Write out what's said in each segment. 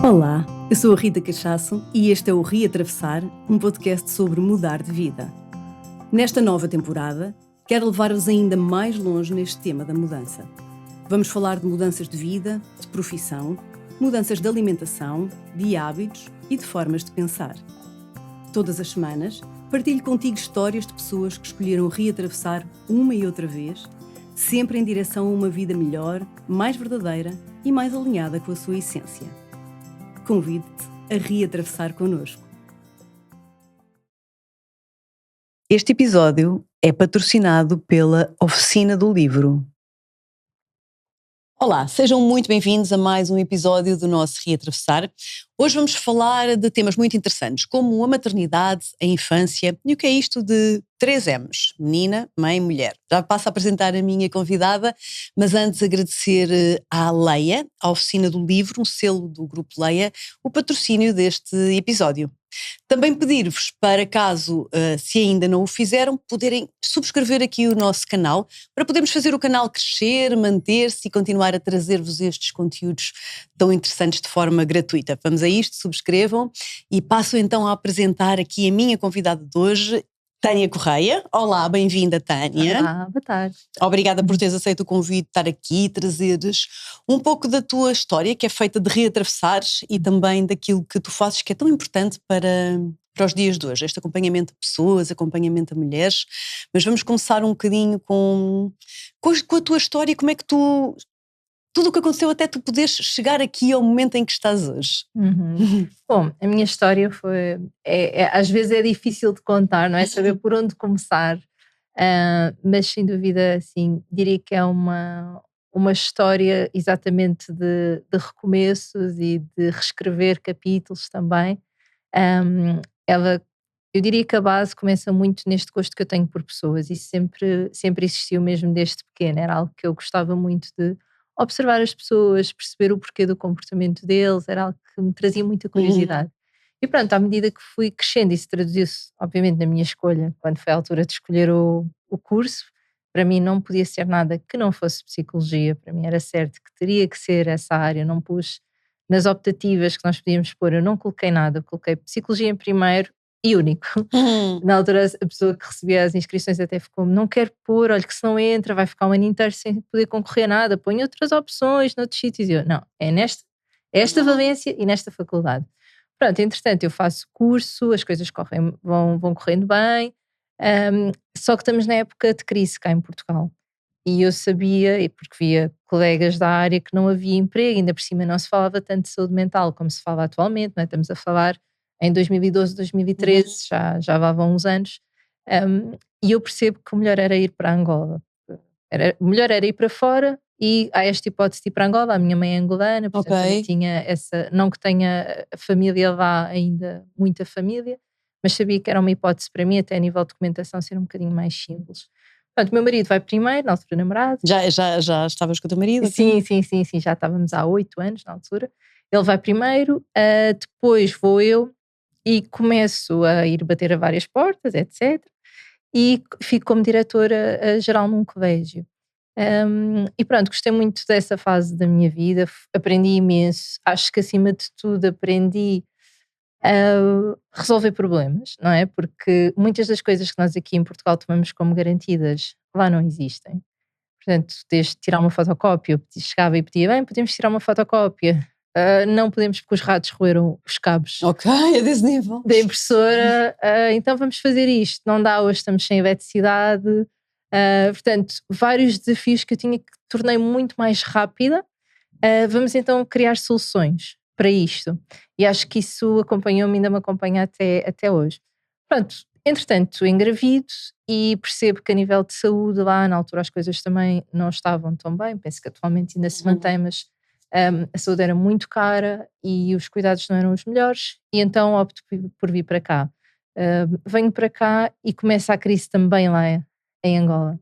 Olá, eu sou a Rita Cachaço e este é o Reatravessar, um podcast sobre mudar de vida. Nesta nova temporada, quero levar-vos ainda mais longe neste tema da mudança. Vamos falar de mudanças de vida, de profissão, mudanças de alimentação, de hábitos e de formas de pensar. Todas as semanas, partilho contigo histórias de pessoas que escolheram reatravessar uma e outra vez, sempre em direção a uma vida melhor, mais verdadeira e mais alinhada com a sua essência. Convido-te a reatravessar connosco. Este episódio é patrocinado pela Oficina do Livro. Olá, sejam muito bem-vindos a mais um episódio do nosso Reatravessar. Hoje vamos falar de temas muito interessantes, como a maternidade, a infância e o que é isto de 3 M's, menina, mãe, mulher. Já passo a apresentar a minha convidada, mas antes agradecer à Leia, à Oficina do Livro, um selo do Grupo Leia, o patrocínio deste episódio. Também pedir-vos para, caso se ainda não o fizeram, poderem subscrever aqui o nosso canal, para podermos fazer o canal crescer, manter-se e continuar a trazer-vos estes conteúdos tão interessantes de forma gratuita. Vamos a isto, subscrevam e passo então a apresentar aqui a minha convidada de hoje, Tânia Correia. Olá, bem-vinda, Tânia. Olá, boa tarde. Obrigada por teres aceito o convite de estar aqui e trazeres um pouco da tua história, que é feita de reatravessares, e também daquilo que tu fazes, que é tão importante para os dias de hoje, este acompanhamento a pessoas, acompanhamento a mulheres. Mas vamos começar um bocadinho com a tua história, como é que tudo o que aconteceu até tu poderes chegar aqui ao momento em que estás hoje. Bom, a minha história foi, às vezes é difícil de contar, não é? Saber por onde começar, mas sem dúvida, assim, diria que é uma história exatamente de recomeços e de reescrever capítulos também. Eu diria que a base começa muito neste gosto que eu tenho por pessoas, e sempre existiu mesmo desde pequena, era algo que eu gostava muito de observar as pessoas, perceber o porquê do comportamento deles, era algo que me trazia muita curiosidade. E pronto, à medida que fui crescendo, isso traduziu-se, obviamente, na minha escolha, quando foi a altura de escolher o curso. Para mim não podia ser nada que não fosse psicologia, para mim era certo que teria que ser essa área, eu não pus nas optativas que nós podíamos pôr, eu não coloquei nada, eu coloquei psicologia em primeiro e único. Na altura a pessoa que recebia as inscrições até ficou, não quero pôr, olha que se não entra vai ficar um ano inteiro sem poder concorrer a nada, põe outras opções noutros sítios. E eu, não, é esta valência e nesta faculdade. Pronto, entretanto eu faço curso, as coisas vão correndo bem, só que estamos na época de crise cá em Portugal. E eu sabia, e porque via colegas da área, que não havia emprego, ainda por cima não se falava tanto de saúde mental como se fala atualmente, não é? Estamos a falar em 2012, 2013, já vão uns anos, e eu percebo que o melhor era ir para Angola. O melhor era ir para fora, e há esta hipótese de ir para Angola. A minha mãe é angolana, portanto também tinha essa, não que tenha a família lá ainda, muita família, mas sabia que era uma hipótese para mim, até a nível de documentação, ser um bocadinho mais simples. Portanto, o meu marido vai primeiro, na altura namorado. Já estavas com o teu marido? Sim, já estávamos há 8 anos na altura. Ele vai primeiro, depois vou eu e começo a ir bater a várias portas, etc. E fico como diretora geral num colégio. E pronto, gostei muito dessa fase da minha vida, aprendi imenso. Acho que acima de tudo aprendi a resolver problemas, não é? Porque muitas das coisas que nós aqui em Portugal tomamos como garantidas, lá não existem. Portanto, desde tirar uma fotocópia, eu chegava e pedia, bem, podemos tirar uma fotocópia. Não podemos porque os ratos roeram os cabos. Ok, é desse nível. Da impressora, então vamos fazer isto. Não dá, hoje estamos sem eletricidade. Portanto, vários desafios que eu tinha, que tornei muito mais rápida. Vamos então criar soluções para isto. E acho que isso acompanhou-me, ainda me acompanha até hoje. Pronto, entretanto, engravido e percebo que a nível de saúde lá, na altura as coisas também não estavam tão bem. Penso que atualmente ainda se mantém, mas a saúde era muito cara e os cuidados não eram os melhores, e então opto por vir para cá. Venho para cá e começa a crise também lá em Angola.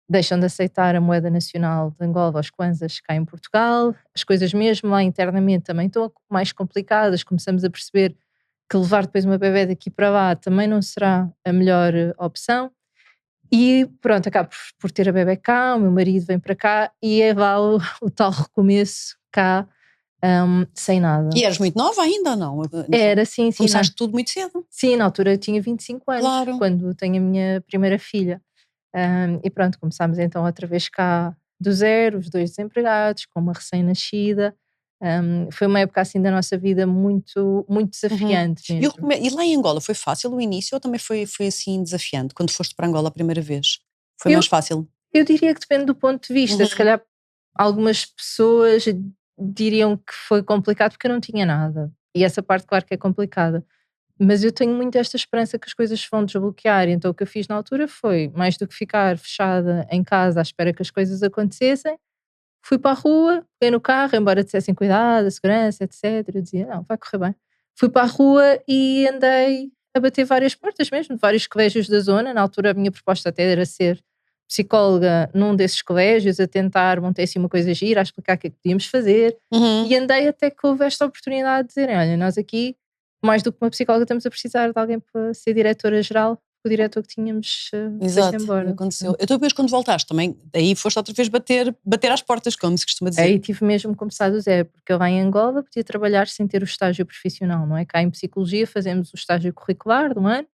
Deixam de aceitar a moeda nacional de Angola, os kwanzas, cá em Portugal. As coisas mesmo lá internamente também estão mais complicadas. Começamos a perceber que levar depois uma bebé daqui para lá também não será a melhor opção. E pronto, acabo por ter a bebé cá, o meu marido vem para cá e é lá o tal recomeço cá, sem nada. E eras muito nova ainda ou não? Era, sim. Começaste tudo muito cedo. Sim, na altura eu tinha 25 anos, Claro. quando tenho a minha primeira filha. E pronto, começámos então outra vez cá do zero, os 2 desempregados, com uma recém-nascida. Foi uma época assim da nossa vida muito, muito desafiante mesmo. E lá em Angola foi fácil o início ou também foi assim desafiante? Quando foste para Angola a primeira vez? Foi Eu- mais fácil? Eu diria que depende do ponto de vista. Se calhar algumas pessoas diriam que foi complicado porque eu não tinha nada. E essa parte, claro que é complicada. Mas eu tenho muito esta esperança que as coisas se vão desbloquear. Então o que eu fiz na altura foi, mais do que ficar fechada em casa à espera que as coisas acontecessem, fui para a rua, peguei no carro, embora dissessem cuidado, segurança, etc. Eu dizia, não, vai correr bem. Fui para a rua e andei a bater várias portas mesmo, de vários colégios da zona. Na altura a minha proposta até era ser psicóloga num desses colégios, a tentar montar assim uma coisa gira, a explicar o que é que podíamos fazer. E andei até que houve esta oportunidade de dizerem, olha, nós aqui, mais do que uma psicóloga, estamos a precisar de alguém para ser diretora-geral. O diretor que tínhamos foi-se Exato, embora. aconteceu. Então depois quando voltaste também, aí foste outra vez bater às portas, como se costuma dizer. Aí tive mesmo que começar do zero, porque eu lá em Angola podia trabalhar sem ter o estágio profissional, não é? Cá em Psicologia fazemos o estágio curricular de um ano,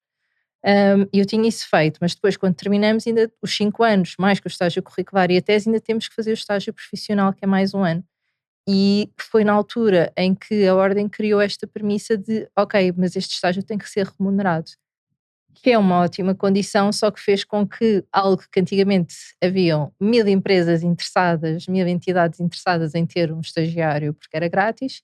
e eu tinha isso feito, mas depois quando terminamos ainda os 5 anos, mais que o estágio curricular e a tese, ainda temos que fazer o estágio profissional, que é mais um ano. E foi na altura em que a Ordem criou esta premissa de, ok, mas este estágio tem que ser remunerado, que é uma ótima condição, só que fez com que algo que antigamente haviam 1000 empresas interessadas, 1000 entidades interessadas em ter um estagiário porque era grátis,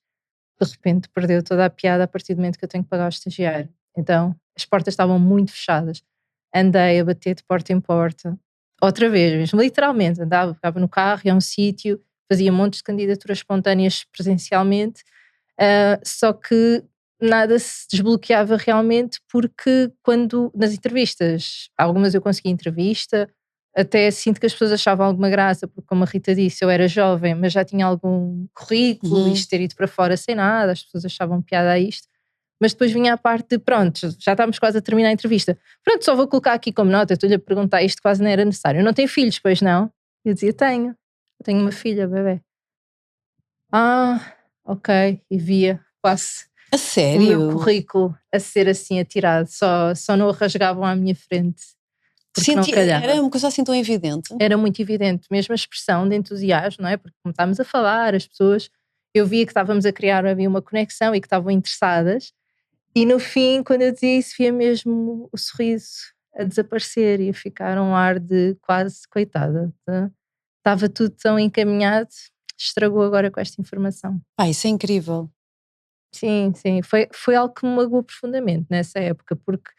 de repente perdeu toda a piada a partir do momento que eu tenho que pagar o estagiário. Então as portas estavam muito fechadas. Andei a bater de porta em porta, outra vez mesmo, literalmente, ficava no carro, ia a um sítio, fazia montes de candidaturas espontâneas presencialmente, só que nada se desbloqueava realmente porque quando nas entrevistas, algumas eu consegui entrevista, até sinto que as pessoas achavam alguma graça, porque como a Rita disse, eu era jovem, mas já tinha algum currículo, isto ter ido para fora sem nada, as pessoas achavam piada a isto. Mas depois vinha a parte de, pronto, já estávamos quase a terminar a entrevista. Pronto, só vou colocar aqui como nota, estou-lhe a perguntar, isto quase não era necessário. Eu não tenho filhos, pois não? Eu dizia, tenho. Eu tenho uma filha, bebê. Ah, ok. E via quase A o sério? meu currículo a ser assim atirado. Só não o rasgavam à minha frente. Porque não calhava. Era uma coisa assim tão evidente? Era muito evidente, mesmo a expressão de entusiasmo, não é? Porque como estávamos a falar, as pessoas, eu via que estávamos a criar, havia uma conexão e que estavam interessadas. E no fim, quando eu dizia isso, via mesmo o sorriso a desaparecer e a ficar um ar de quase coitada. Tá? Estava tudo tão encaminhado, estragou agora com esta informação. Pá, isso é incrível. Sim, foi algo que me magoou profundamente nessa época, porque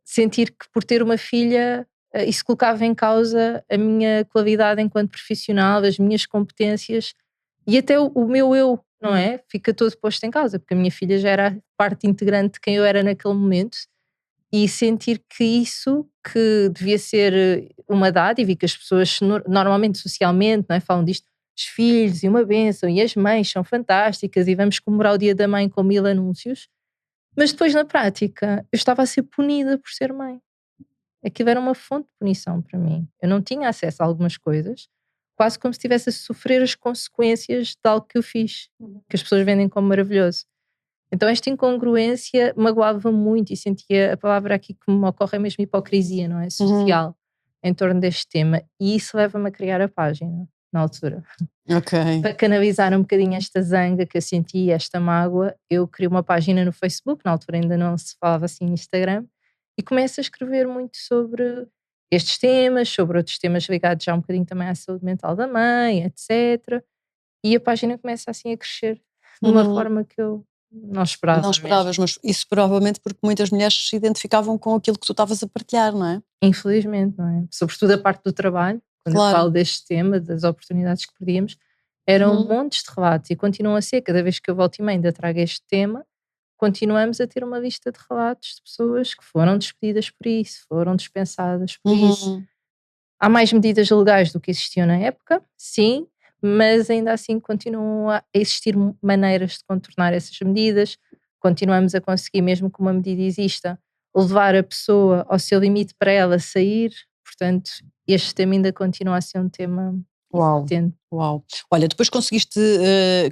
sentir que por ter uma filha isso colocava em causa a minha qualidade enquanto profissional, as minhas competências e até o meu eu, não é? Fica todo posto em causa, porque a minha filha já era parte integrante de quem eu era naquele momento e sentir que isso, que devia ser uma dádiva e que as pessoas normalmente socialmente, não é, falam disto, os filhos e uma bênção e as mães são fantásticas e vamos comemorar o dia da mãe com 1000 anúncios, mas depois na prática eu estava a ser punida por ser mãe. Aquilo era uma fonte de punição para mim. Eu não tinha acesso a algumas coisas, quase como se estivesse a sofrer as consequências de algo que eu fiz, que as pessoas vendem como maravilhoso. Então esta incongruência magoava muito e sentia, a palavra aqui que me ocorre é mesmo hipocrisia, não é? Social, em torno deste tema. E isso leva-me a criar a página, na altura. Ok. Para canalizar um bocadinho esta zanga que eu senti, esta mágoa, eu criei uma página no Facebook, na altura ainda não se falava assim no Instagram, e começo a escrever muito sobre estes temas, sobre outros temas ligados já um bocadinho também à saúde mental da mãe, etc. E a página começa assim a crescer de uma forma que eu não esperava. Não esperavas, mas isso provavelmente porque muitas mulheres se identificavam com aquilo que tu estavas a partilhar, não é? Infelizmente, não é? Sobretudo a parte do trabalho, quando eu falo deste tema, das oportunidades que perdíamos, eram montes de relatos e continuam a ser, cada vez que eu volto e meia ainda trago este tema, continuamos a ter uma lista de relatos de pessoas que foram despedidas por isso, foram dispensadas por isso. Há mais medidas legais do que existiam na época, sim, mas ainda assim continuam a existir maneiras de contornar essas medidas, continuamos a conseguir, mesmo que uma medida exista, levar a pessoa ao seu limite para ela sair, portanto este tema ainda continua a ser um tema Uau, Tento. uau. Olha, depois conseguiste,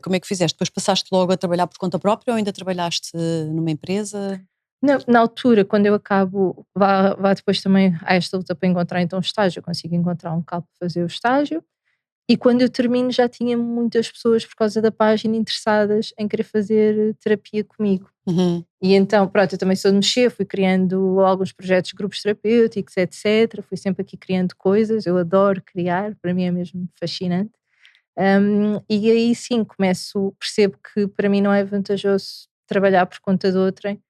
como é que fizeste? Depois passaste logo a trabalhar por conta própria ou ainda trabalhaste numa empresa? Na altura, quando eu acabo, vá depois também a esta luta para encontrar então estágio, eu consigo encontrar um local para fazer o estágio. E quando eu termino já tinha muitas pessoas por causa da página interessadas em querer fazer terapia comigo. Uhum. E então, pronto, eu também sou de mexer, fui criando alguns projetos, grupos terapêuticos, etc. Fui sempre aqui criando coisas, eu adoro criar, para mim é mesmo fascinante. E aí sim percebo que para mim não é vantajoso trabalhar por conta de outrem.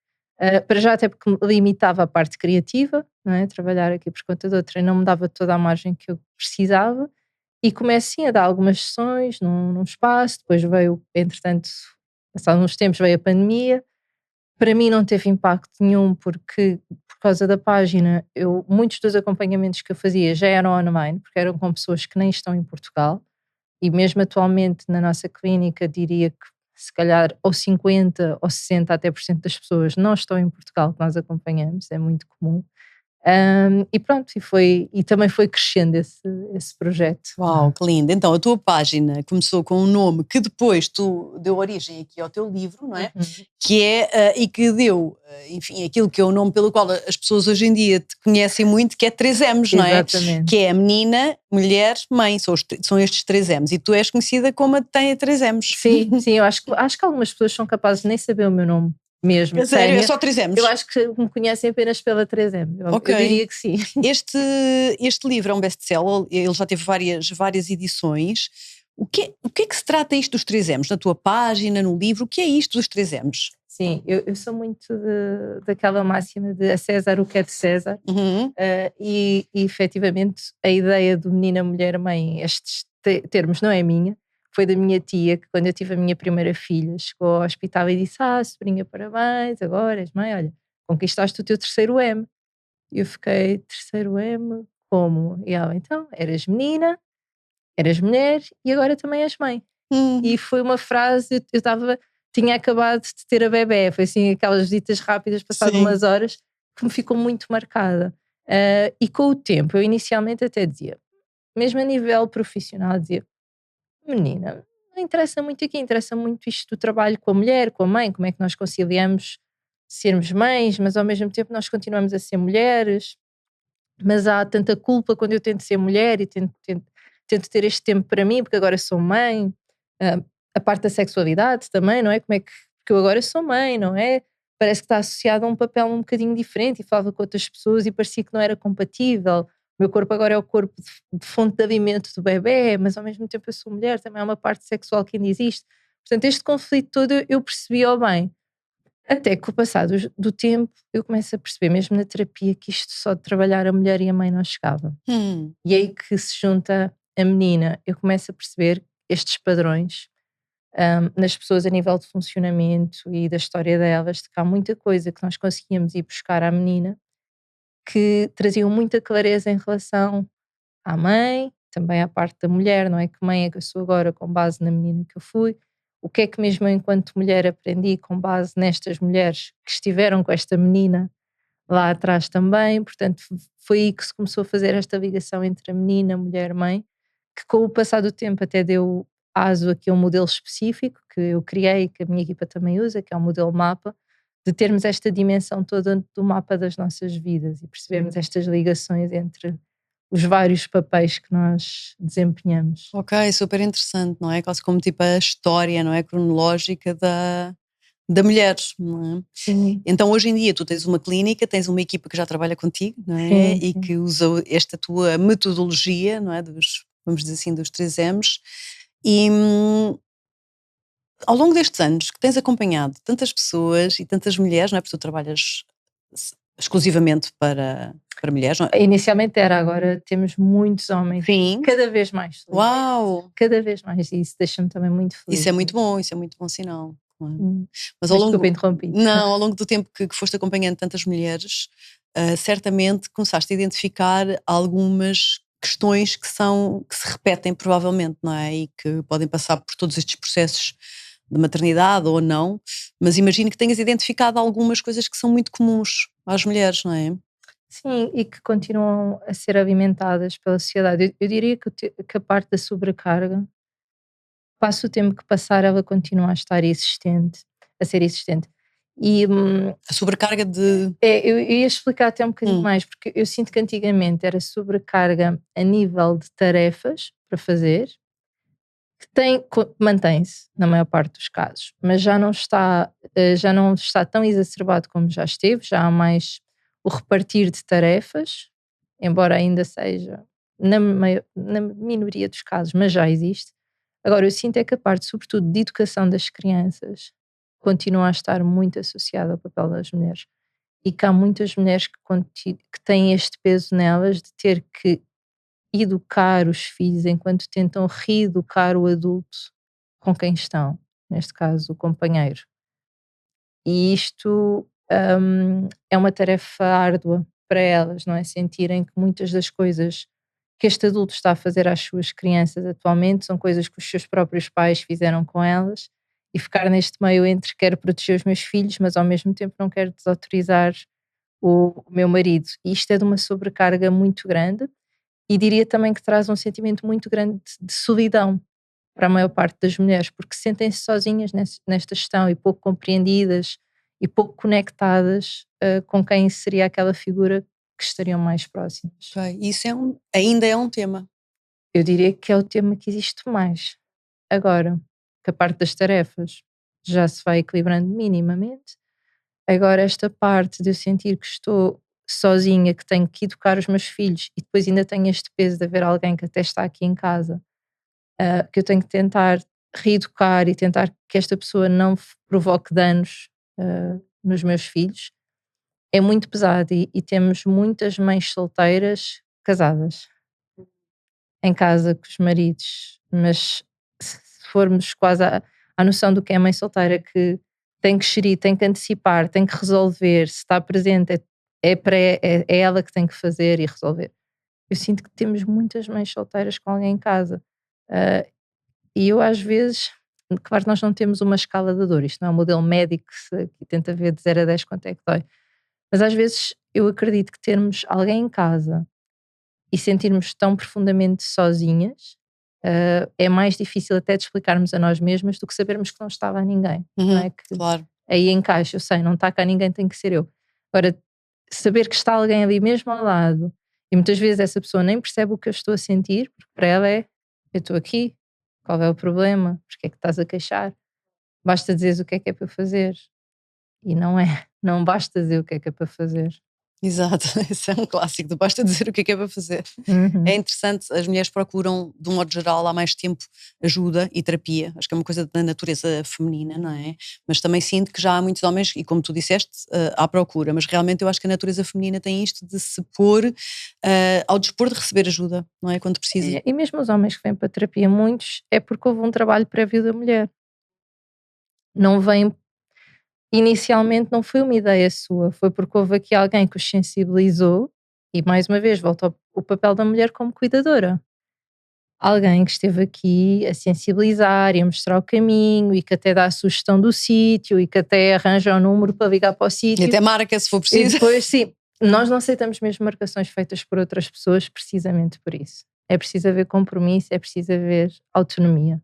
Para já até porque me limitava a parte criativa, não é? Trabalhar aqui por conta de outrem não me dava toda a margem que eu precisava. E comecei sim a dar algumas sessões num espaço, depois veio, entretanto, passados uns tempos veio a pandemia. Para mim não teve impacto nenhum, porque por causa da página, muitos dos acompanhamentos que eu fazia já eram online, porque eram com pessoas que nem estão em Portugal, e mesmo atualmente na nossa clínica diria que se calhar ou 50 ou 60 até por cento das pessoas não estão em Portugal que nós acompanhamos, é muito comum. E pronto, e também foi crescendo esse projeto. Uau, que lindo. Então, a tua página começou com um nome que depois tu deu origem aqui ao teu livro, não é? Uhum. Que é, e que deu, enfim, aquilo que é o nome pelo qual as pessoas hoje em dia te conhecem muito, que é 3Ms, não é? Exatamente. Que é a menina, mulher, mãe, são estes 3Ms. E tu és conhecida como a que tem a 3Ms. Sim, eu acho que algumas pessoas são capazes de nem saber o meu nome mesmo. A sério, é Tânia. só 3Ms? Eu acho que me conhecem apenas pela 3M. Ok. Eu diria que sim. Este livro é um best-seller, ele já teve várias edições. O que é que se trata isto dos 3Ms? Na tua página, no livro, o que é isto dos 3Ms? Sim, eu sou muito daquela máxima de a César o que é de César. Uhum. E efetivamente a ideia do menina, mulher, mãe, estes termos não é minha, foi da minha tia, que quando eu tive a minha primeira filha, chegou ao hospital e disse: sobrinha, parabéns, agora és mãe, olha, conquistaste o teu terceiro M. E eu fiquei: terceiro M? Como? E ela: então, eras menina, eras mulher e agora também és mãe. E foi uma frase, tinha acabado de ter a bebé, foi assim aquelas ditas rápidas, passado Sim. umas horas, que me ficou muito marcada. E com o tempo, eu inicialmente até dizia, mesmo a nível profissional, dizia: menina, não interessa muito aqui, interessa muito isto do trabalho com a mulher, com a mãe, como é que nós conciliamos sermos mães, mas ao mesmo tempo nós continuamos a ser mulheres, mas há tanta culpa quando eu tento ser mulher e tento ter este tempo para mim, porque agora sou mãe. Ah, a parte da sexualidade também, não é? Como é que. Porque eu agora sou mãe, não é? Parece que está associado a um papel um bocadinho diferente e falava com outras pessoas e parecia que não era compatível. O meu corpo agora é o corpo de fonte de alimento do bebê, mas ao mesmo tempo eu sou mulher, também há uma parte sexual que ainda existe. Portanto, este conflito todo eu percebi ao bem. Até que com o passar do tempo eu começo a perceber, mesmo na terapia, que isto só de trabalhar a mulher e a mãe não chegava. E aí que se junta a menina, eu começo a perceber estes padrões nas pessoas a nível de funcionamento e da história delas, de que há muita coisa que nós conseguíamos ir buscar à menina que traziam muita clareza em relação à mãe, também à parte da mulher, não é? Que mãe é que eu sou agora com base na menina que eu fui? O que é que mesmo eu, enquanto mulher, aprendi com base nestas mulheres que estiveram com esta menina lá atrás também? Portanto, foi aí que se começou a fazer esta ligação entre a menina, mulher, mãe, que com o passar do tempo até deu aso aqui a um modelo específico que eu criei e que a minha equipa também usa, que é o modelo mapa, de termos esta dimensão toda do mapa das nossas vidas e percebermos estas ligações entre os vários papéis que nós desempenhamos. Ok, super interessante, não é? Quase como tipo a história, não é? Cronológica da mulher, não é? Sim. Então hoje em dia tu tens uma clínica, tens uma equipa que já trabalha contigo, não é? Sim, E sim. que usa esta tua metodologia, não é? Vamos dizer assim, dos 3Ms. E ao longo destes anos que tens acompanhado tantas pessoas e tantas mulheres, não é? Porque tu trabalhas exclusivamente para mulheres, não é? Inicialmente era, agora temos muitos homens. Sim. Cada vez mais. Uau! Cada vez mais. E isso deixa-me também muito feliz. Isso é muito bom sinal. Claro. Mas Desculpa, interrompi. Não, ao longo do tempo que foste acompanhando tantas mulheres, certamente começaste a identificar algumas questões que se repetem provavelmente, não é? E que podem passar por todos estes processos de maternidade ou não, mas imagino que tenhas identificado algumas coisas que são muito comuns às mulheres, não é? Sim, e que continuam a ser alimentadas pela sociedade. Eu diria que a parte da sobrecarga, passa o tempo que passar, ela continua a estar existente, a ser existente. E A sobrecarga de. eu ia explicar até um bocadinho Hum, mais, porque eu sinto que antigamente era sobrecarga a nível de tarefas para fazer, que mantém-se na maior parte dos casos, mas já não está tão exacerbado como já esteve, já há mais o repartir de tarefas, embora ainda seja na minoria dos casos, mas já existe. Agora, eu sinto é que a parte, sobretudo, de educação das crianças, continua a estar muito associada ao papel das mulheres. E que há muitas mulheres que têm este peso nelas de ter que educar os filhos enquanto tentam reeducar o adulto com quem estão, neste caso o companheiro. E isto é uma tarefa árdua para elas, não é? Sentirem que muitas das coisas que este adulto está a fazer às suas crianças atualmente são coisas que os seus próprios pais fizeram com elas, e ficar neste meio entre quero proteger os meus filhos, mas ao mesmo tempo não quero desautorizar o meu marido. E isto é de uma sobrecarga muito grande, e diria também que traz um sentimento muito grande de solidão para a maior parte das mulheres, porque sentem-se sozinhas nesta gestão, e pouco compreendidas e pouco conectadas com quem seria aquela figura que estariam mais próximas. ok. Isso ainda é um tema. Eu diria que é o tema que existe mais. Agora, que a parte das tarefas já se vai equilibrando minimamente, agora esta parte de eu sentir que estou sozinha, que tenho que educar os meus filhos e depois ainda tenho este peso de haver alguém que até está aqui em casa, que eu tenho que tentar reeducar e tentar que esta pessoa não provoque danos nos meus filhos, é muito pesado, e temos muitas mães solteiras casadas em casa com os maridos, mas se formos quase à noção do que é mãe solteira, que tem que gerir, tem que antecipar, tem que resolver, se está presente, é ela que tem que fazer e resolver. Eu sinto que temos muitas mães solteiras com alguém em casa. Ah, e eu às vezes, claro que nós não temos uma escala de dor, isto não é um modelo médico que tenta ver de 0 a 10 quanto é que dói, mas às vezes eu acredito que termos alguém em casa e sentirmos tão profundamente sozinhas, é mais difícil até de explicarmos a nós mesmas do que sabermos que não estava a ninguém, não é? Que Claro. aí encaixa, eu sei, não está cá ninguém, tem que ser eu. Agora, saber que está alguém ali mesmo ao lado, e muitas vezes essa pessoa nem percebe o que eu estou a sentir, porque para ela é, eu estou aqui, qual é o problema? Porque é que estás a queixar? Basta dizeres o que é para eu fazer. E não é, não basta dizer o que é para fazer. Exato, esse é um clássico, do basta dizer o que é para fazer. É Uhum. interessante, as mulheres procuram, de um modo geral, há mais tempo, ajuda e terapia. Acho que é uma coisa da natureza feminina, não é? Mas também sinto que já há muitos homens, e como tu disseste, à procura. Mas realmente eu acho que a natureza feminina tem isto de se pôr ao dispor de receber ajuda, não é? Quando precisa. E mesmo os homens que vêm para a terapia, muitos, é porque houve um trabalho prévio da mulher. Não vem, inicialmente não foi uma ideia sua, foi porque houve aqui alguém que os sensibilizou, e mais uma vez volta o papel da mulher como cuidadora. Alguém que esteve aqui a sensibilizar e a mostrar o caminho, e que até dá a sugestão do sítio, e que até arranja o número para ligar para o E sítio. até marca, se for E preciso. depois, sim, nós não aceitamos mesmo marcações feitas por outras pessoas precisamente por isso. É preciso haver compromisso, é preciso haver autonomia.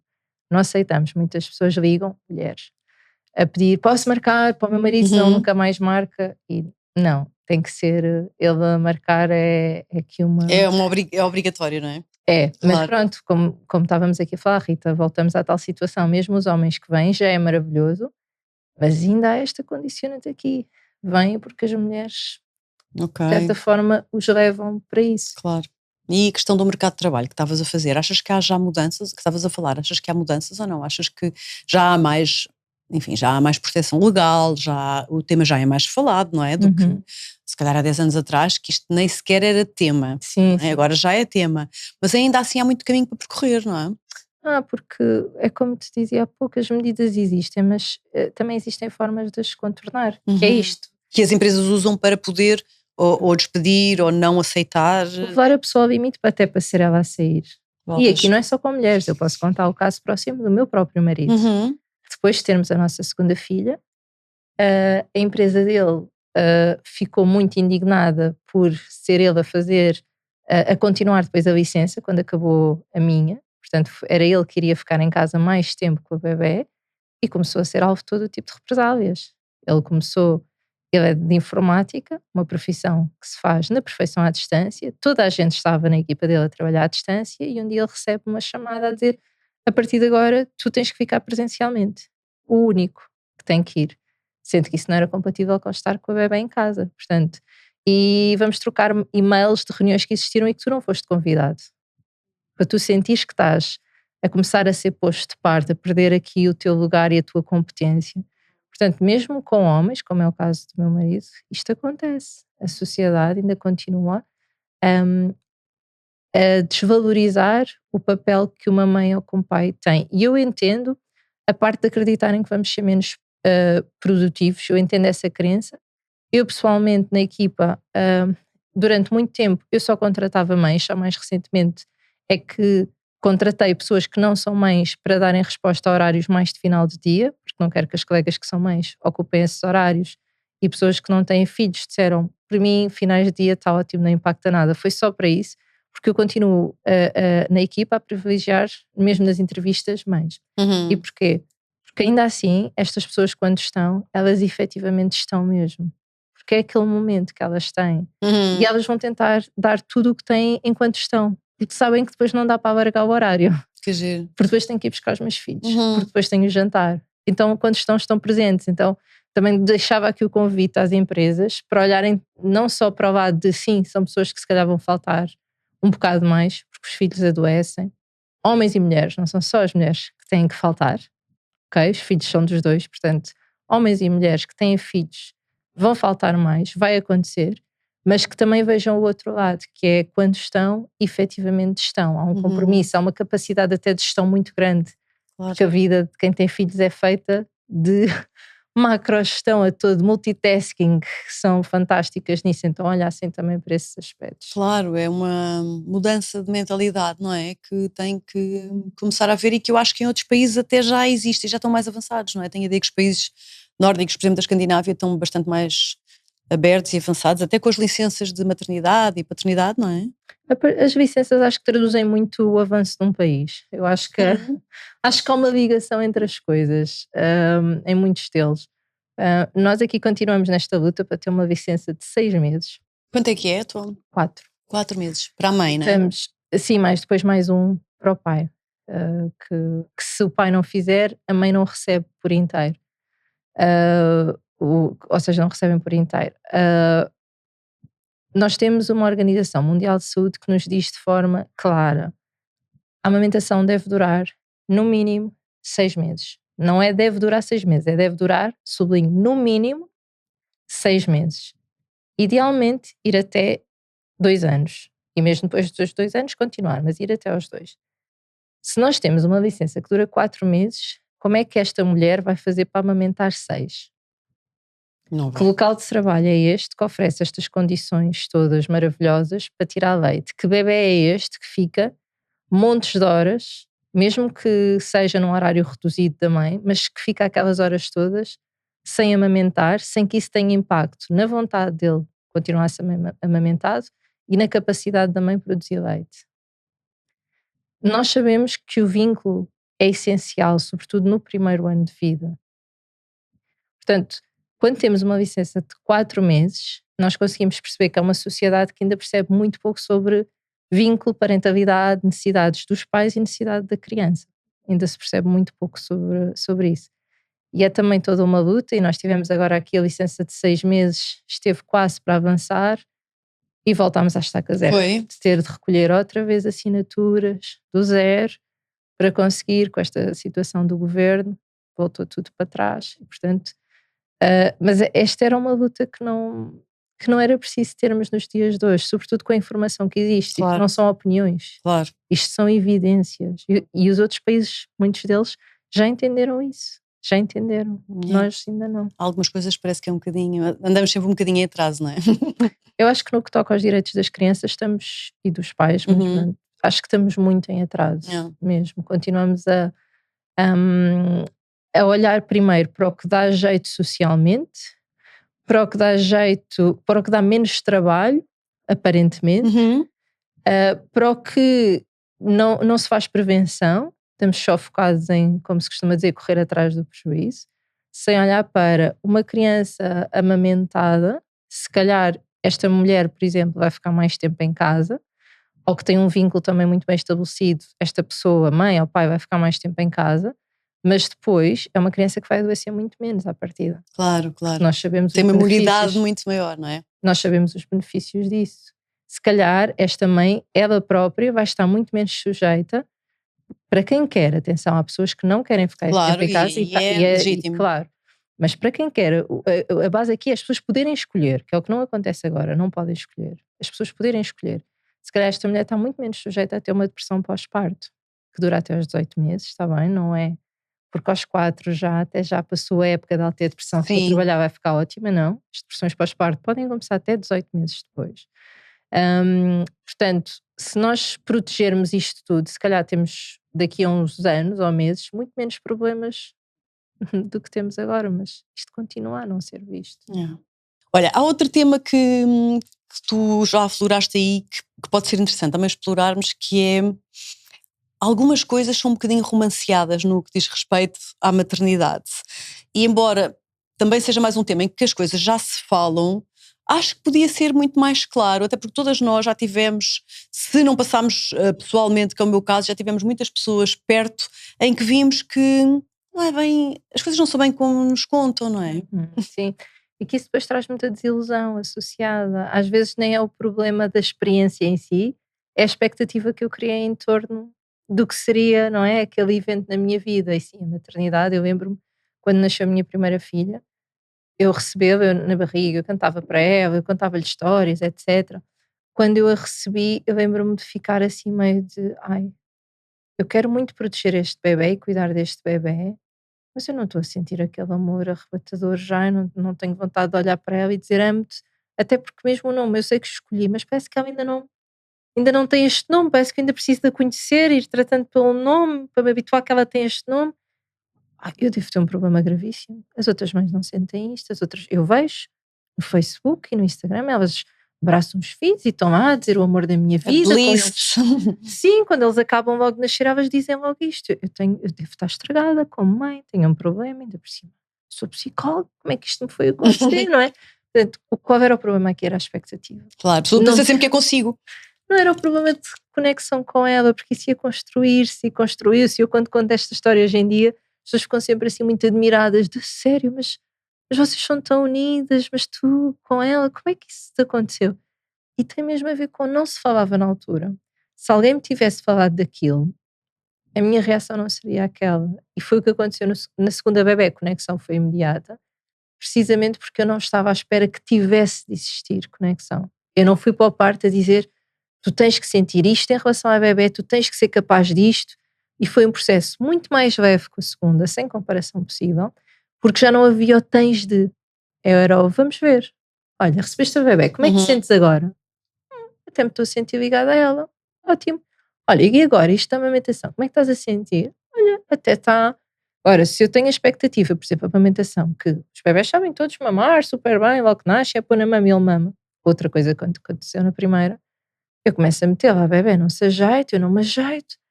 Não aceitamos. Muitas pessoas ligam, mulheres, a pedir: posso marcar para o meu marido, senão Uhum. nunca mais marca. E não, tem que ser ele a marcar, é aqui uma. É obrigatório, não é? É, mas Claro. pronto, como estávamos aqui a falar, Rita, voltamos à tal situação. Mesmo os homens que vêm já é maravilhoso, mas ainda há esta condicionante aqui. Vêm porque as mulheres, Ok, de certa forma, os levam para isso. claro. E a questão do mercado de trabalho que estavas a fazer, achas que há já mudanças, que estavas a falar, achas que há mudanças ou não? Achas que já há mais, enfim, já há mais proteção legal, o tema já é mais falado, não é? Do que Uhum. se calhar há 10 anos atrás, que isto nem sequer era tema, Sim, não é? sim. Agora já é tema. Mas ainda assim há muito caminho para percorrer, não é? Porque é como te dizia há pouco, as medidas existem, mas também existem formas de as contornar, que é Uhum. isto. Que as empresas usam para poder ou despedir ou não aceitar. Levar a pessoa ao limite até para ser ela a sair. E aqui Bolas. não é só com mulheres, eu posso contar o caso próximo do meu próprio marido. Uhum. Depois de termos a nossa segunda filha, a empresa dele ficou muito indignada por ser ele a fazer, a continuar depois a licença, quando acabou a minha. Portanto, era ele que iria ficar em casa mais tempo com a bebé e começou a ser alvo de todo o tipo de represálias. Ele é de informática, uma profissão que se faz na perfeição à distância. Toda a gente estava na equipa dele a trabalhar à distância e um dia ele recebe uma chamada a dizer: a partir de agora tu tens que ficar presencialmente. O único que tem que ir. Sendo que isso não era compatível com estar com a bebé em casa. Portanto, e vamos trocar e-mails de reuniões que existiram e que tu não foste convidado. Para tu sentires que estás a começar a ser posto de parte, a perder aqui o teu lugar e a tua competência. Portanto, mesmo com homens, como é o caso do meu marido, isto acontece. A sociedade ainda continua a desvalorizar o papel que uma mãe ou que um pai tem. E eu entendo a parte de acreditarem que vamos ser menos produtivos, eu entendo essa crença. Eu pessoalmente na equipa, durante muito tempo, eu só contratava mães, só mais recentemente é que contratei pessoas que não são mães para darem resposta a horários mais de final de dia, porque não quero que as colegas que são mães ocupem esses horários, e pessoas que não têm filhos disseram: para mim, finais de dia está ótimo, não impacta nada. Foi só para isso, porque eu continuo na equipa a privilegiar, mesmo nas entrevistas, mães. E porquê? Porque ainda assim, estas pessoas quando estão, elas efetivamente estão mesmo. Porque é aquele momento que elas têm. E elas vão tentar dar tudo o que têm enquanto estão. Porque sabem que depois não dá para alargar o horário. Que giro. Porque depois tenho que ir buscar os meus filhos. Porque depois tenho o jantar. Então, quando estão presentes. Então, também deixava aqui o convite às empresas para olharem não só para o lado de sim, são pessoas que se calhar vão faltar um bocado mais, porque os filhos adoecem. Homens e mulheres, não são só as mulheres que têm que faltar. Okay? Os filhos são dos dois, portanto, homens e mulheres que têm filhos vão faltar mais, vai acontecer, mas que também vejam o outro lado, que é quando estão, efetivamente estão. Há um compromisso, há uma capacidade até de gestão muito grande, porque a vida de quem tem filhos é feita de macrogestão a todo, multitasking, que são fantásticas nisso, então olhassem também para esses aspectos. Claro, é uma mudança de mentalidade, não é? Que tem que começar a ver e que eu acho que em outros países até já existe e já estão mais avançados, não é? Tenho a ideia que os países nórdicos, por exemplo, da Escandinávia, estão bastante mais abertos e avançados, até com as licenças de maternidade e paternidade, não é? As licenças acho que traduzem muito o avanço de um país. Eu acho que, acho que há uma ligação entre as coisas, em muitos deles. Nós aqui continuamos nesta luta para ter uma licença de 6 meses. Quanto é que é, atual? 4. 4 meses. Para a mãe, não é? Estamos, sim, mas depois mais um para o pai. Que se o pai não fizer, a mãe não recebe por inteiro. Ou seja, não recebem por inteiro. Nós temos uma Organização Mundial de Saúde que nos diz de forma clara: a amamentação deve durar no mínimo 6 meses. Não é deve durar 6 meses, é deve durar, sublinho, no mínimo 6 meses. Idealmente ir até 2 anos. E mesmo depois dos 2 anos continuar, mas ir até aos 2. Se nós temos uma licença que dura 4 meses, como é que esta mulher vai fazer para amamentar 6? Não Que vai. local de trabalho é este que oferece estas condições todas maravilhosas para tirar leite? Que bebê é este que fica montes de horas, mesmo que seja num horário reduzido da mãe, mas que fica aquelas horas todas sem amamentar, sem que isso tenha impacto na vontade dele continuar a ser amamentado e na capacidade da mãe produzir leite? Nós sabemos que o vínculo é essencial, sobretudo no primeiro ano de vida. Portanto, quando temos uma licença de 4 meses, nós conseguimos perceber que é uma sociedade que ainda percebe muito pouco sobre vínculo, parentalidade, necessidades dos pais e necessidade da criança. Ainda se percebe muito pouco sobre isso. E é também toda uma luta, e nós tivemos agora aqui a licença de 6 meses, esteve quase para avançar, e voltámos à estaca zero. Foi. De ter de recolher outra vez assinaturas do zero, para conseguir, com esta situação do governo, voltou tudo para trás, e portanto... mas esta era uma luta que não era preciso termos nos dias de hoje, sobretudo com a informação que existe, Claro. e que não são opiniões. Claro. Isto são evidências. E os outros países, muitos deles, já entenderam isso. Já entenderam. Nós ainda não. Algumas coisas parece que é um bocadinho... Andamos sempre um bocadinho em atraso, não é? Eu acho que no que toca aos direitos das crianças estamos, e dos pais, acho que estamos muito em atraso mesmo. Continuamos a olhar primeiro para o que dá jeito socialmente, para o que dá jeito, para o que dá menos trabalho, aparentemente, para o que não se faz prevenção, estamos só focados em, como se costuma dizer, correr atrás do prejuízo, sem olhar para uma criança amamentada. Se calhar esta mulher, por exemplo, vai ficar mais tempo em casa, ou que tem um vínculo também muito bem estabelecido, esta pessoa, mãe ou pai, vai ficar mais tempo em casa, mas depois é uma criança que vai adoecer muito menos à partida. Claro. Nós sabemos Tem os uma benefícios. imunidade muito maior, não é? Nós sabemos os benefícios disso. Se calhar esta mãe, ela própria, vai estar muito menos sujeita. Para quem quer, atenção, há pessoas que não querem ficar esse tempo em casa e é legítimo. claro. Mas para quem quer, a base aqui é as pessoas poderem escolher, que é o que não acontece agora, não podem escolher. As pessoas poderem escolher. Se calhar esta mulher está muito menos sujeita a ter uma depressão pós-parto, que dura até aos 18 meses, está bem, não é? Porque aos 4 até já passou a época de ela ter depressão, se eu trabalhar vai ficar ótima, não. As depressões pós-parto podem começar até 18 meses depois. Portanto, se nós protegermos isto tudo, se calhar temos daqui a uns anos ou meses muito menos problemas do que temos agora, mas isto continua a não ser visto. Olha, há outro tema que tu já afloraste aí, que pode ser interessante também explorarmos, que é algumas coisas são um bocadinho romanceadas no que diz respeito à maternidade. E embora também seja mais um tema em que as coisas já se falam, acho que podia ser muito mais claro, até porque todas nós já tivemos, se não passámos pessoalmente, que é o meu caso, já tivemos muitas pessoas perto em que vimos que não é bem, as coisas não são bem como nos contam, não é? Sim, e que isso depois traz muita desilusão associada. Às vezes nem é o problema da experiência em si, é a expectativa que eu criei em torno do que seria, não é, aquele evento na minha vida. E sim, a maternidade, eu lembro-me, quando nasceu a minha primeira filha, eu recebia na barriga, eu cantava para ela, eu contava-lhe histórias, etc. Quando eu a recebi, eu lembro-me de ficar assim meio de, eu quero muito proteger este bebê e cuidar deste bebê, mas eu não estou a sentir aquele amor arrebatador já, eu não tenho vontade de olhar para ela e dizer amo-te, até porque mesmo o nome, eu sei que escolhi, mas parece que ela ainda não tem este nome, parece que ainda preciso de a conhecer, ir tratando pelo nome, para me habituar que ela tem este nome. Eu devo ter um problema gravíssimo. As outras mães não sentem isto, as outras, eu vejo no Facebook e no Instagram, elas abraçam os filhos e estão lá a dizer o amor da minha vida. Sim, quando eles acabam logo de nascer, elas dizem logo isto. Eu devo estar estragada como mãe, tenho um problema, ainda por cima. Sou psicóloga, como é que isto me foi acontecer, não é? Portanto, qual era o problema aqui? Era a expectativa. Claro, a pessoa pensa sempre que é consigo. Não era o problema de conexão com ela, porque isso ia construir-se e construiu-se. Eu quando conto esta história hoje em dia, as pessoas ficam sempre assim muito admiradas, de sério, mas vocês são tão unidas, mas tu com ela, como é que isso te aconteceu? E tem mesmo a ver com não se falava na altura. Se alguém me tivesse falado daquilo, a minha reação não seria aquela. E foi o que aconteceu na segunda bebé, a conexão foi imediata, precisamente porque eu não estava à espera que tivesse de existir conexão. Eu não fui para o parto a dizer tu tens que sentir isto em relação à bebé, tu tens que ser capaz disto. E foi um processo muito mais leve que a segunda, sem comparação possível, porque já não havia o tens de. Era o vamos ver. Olha, recebeste a bebé, como é que te sentes agora? Até me estou a sentir ligada a ela. Ótimo. Olha, e agora isto da amamentação, como é que estás a sentir? Olha, até está. Ora, se eu tenho a expectativa, por exemplo, a amamentação, que os bebés sabem todos mamar super bem, logo que nasce, é pôr na mama e ele mama. Outra coisa que aconteceu na primeira, eu começo a meter lá, bebê, não se ajeita, eu não me ajeito.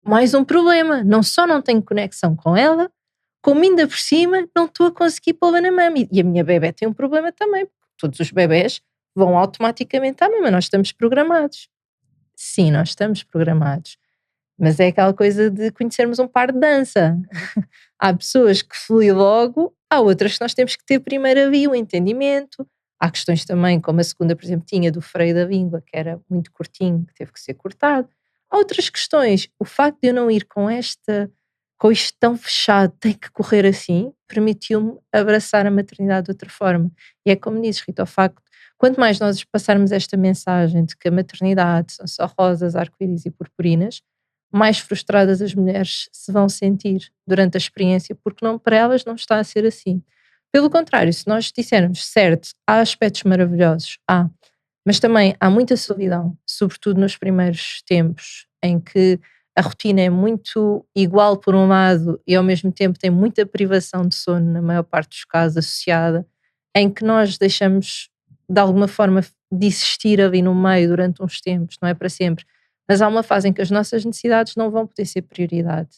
Mais um problema, não só não tenho conexão com ela, como ainda por cima não estou a conseguir pô-la na mama. E a minha bebé tem um problema também, porque todos os bebés vão automaticamente à mama, nós estamos programados. Sim, nós estamos programados. Mas é aquela coisa de conhecermos um par de dança. Há pessoas que fluem logo, há outras que nós temos que ter primeiro ali o entendimento. Há questões também, como a segunda, por exemplo, tinha do freio da língua, que era muito curtinho, que teve que ser cortado. Há outras questões. O facto de eu não ir com isto tão fechado, tem que correr assim, permitiu-me abraçar a maternidade de outra forma. E é como dizes, Rita, o facto, quanto mais nós passarmos esta mensagem de que a maternidade são só rosas, arco-íris e purpurinas, mais frustradas as mulheres se vão sentir durante a experiência, porque para elas não está a ser assim. Pelo contrário, se nós dissermos, certo, há aspectos maravilhosos, mas também há muita solidão, sobretudo nos primeiros tempos, em que a rotina é muito igual por um lado e ao mesmo tempo tem muita privação de sono, na maior parte dos casos, associada, em que nós deixamos de alguma forma de existir ali no meio durante uns tempos, não é para sempre, mas há uma fase em que as nossas necessidades não vão poder ser prioridade.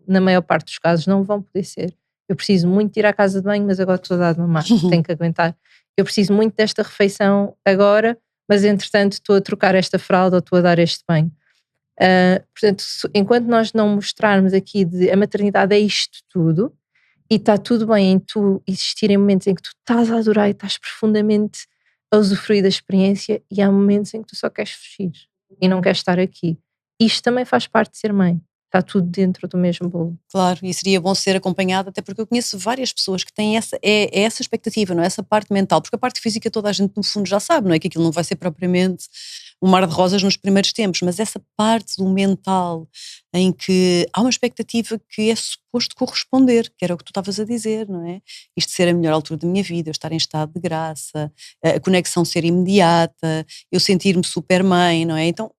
Na maior parte dos casos não vão poder ser. Eu preciso muito de ir à casa de banho, mas agora estou a dar de mamar, tenho que aguentar. Eu preciso muito desta refeição agora, mas entretanto estou a trocar esta fralda ou estou a dar este banho. Portanto, enquanto nós não mostrarmos aqui a maternidade é isto tudo, e está tudo bem em tu existir em momentos em que tu estás a adorar e estás profundamente a usufruir da experiência, e há momentos em que tu só queres fugir e não queres estar aqui. Isto também faz parte de ser mãe. Está tudo dentro do mesmo bolo. Claro, e seria bom ser acompanhada, até porque eu conheço várias pessoas que têm essa expectativa, não é? Essa parte mental, porque a parte física toda a gente no fundo já sabe, não é? Que aquilo não vai ser propriamente um mar de rosas nos primeiros tempos, mas essa parte do mental em que há uma expectativa que é suposto corresponder, que era o que tu estavas a dizer, não é? Isto ser a melhor altura da minha vida, eu estar em estado de graça, a conexão ser imediata, eu sentir-me super mãe, não é? Então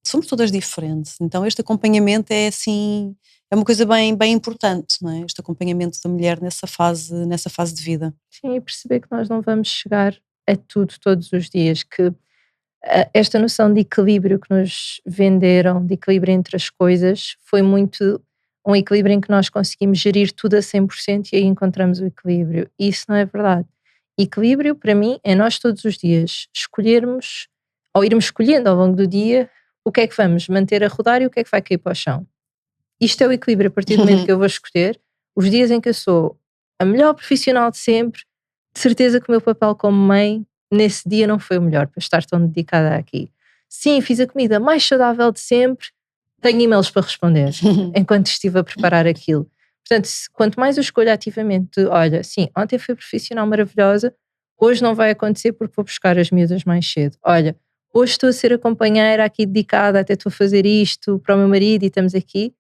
somos todas diferentes, então este acompanhamento é assim, é uma coisa bem, bem importante, não é? Este acompanhamento da mulher nessa fase de vida. Sim, e perceber que nós não vamos chegar a tudo todos os dias, que esta noção de equilíbrio que nos venderam, de equilíbrio entre as coisas, foi muito um equilíbrio em que nós conseguimos gerir tudo a 100% e aí encontramos o equilíbrio. E isso não é verdade. Equilíbrio, para mim, é nós todos os dias escolhermos, ou irmos escolhendo ao longo do dia, o que é que vamos manter a rodar e o que é que vai cair para o chão. Isto é o equilíbrio. A partir do momento que eu vou escolher, os dias em que eu sou a melhor profissional de sempre, de certeza que o meu papel como mãe nesse dia não foi o melhor para estar tão dedicada aqui. Sim, fiz a comida mais saudável de sempre, tenho e-mails para responder enquanto estive a preparar aquilo. Portanto, quanto mais eu escolho ativamente, olha, sim, ontem fui profissional maravilhosa, hoje não vai acontecer porque vou buscar as miúdas mais cedo. Olha, hoje estou a ser a companheira aqui dedicada, até estou a fazer isto para o meu marido e estamos aqui.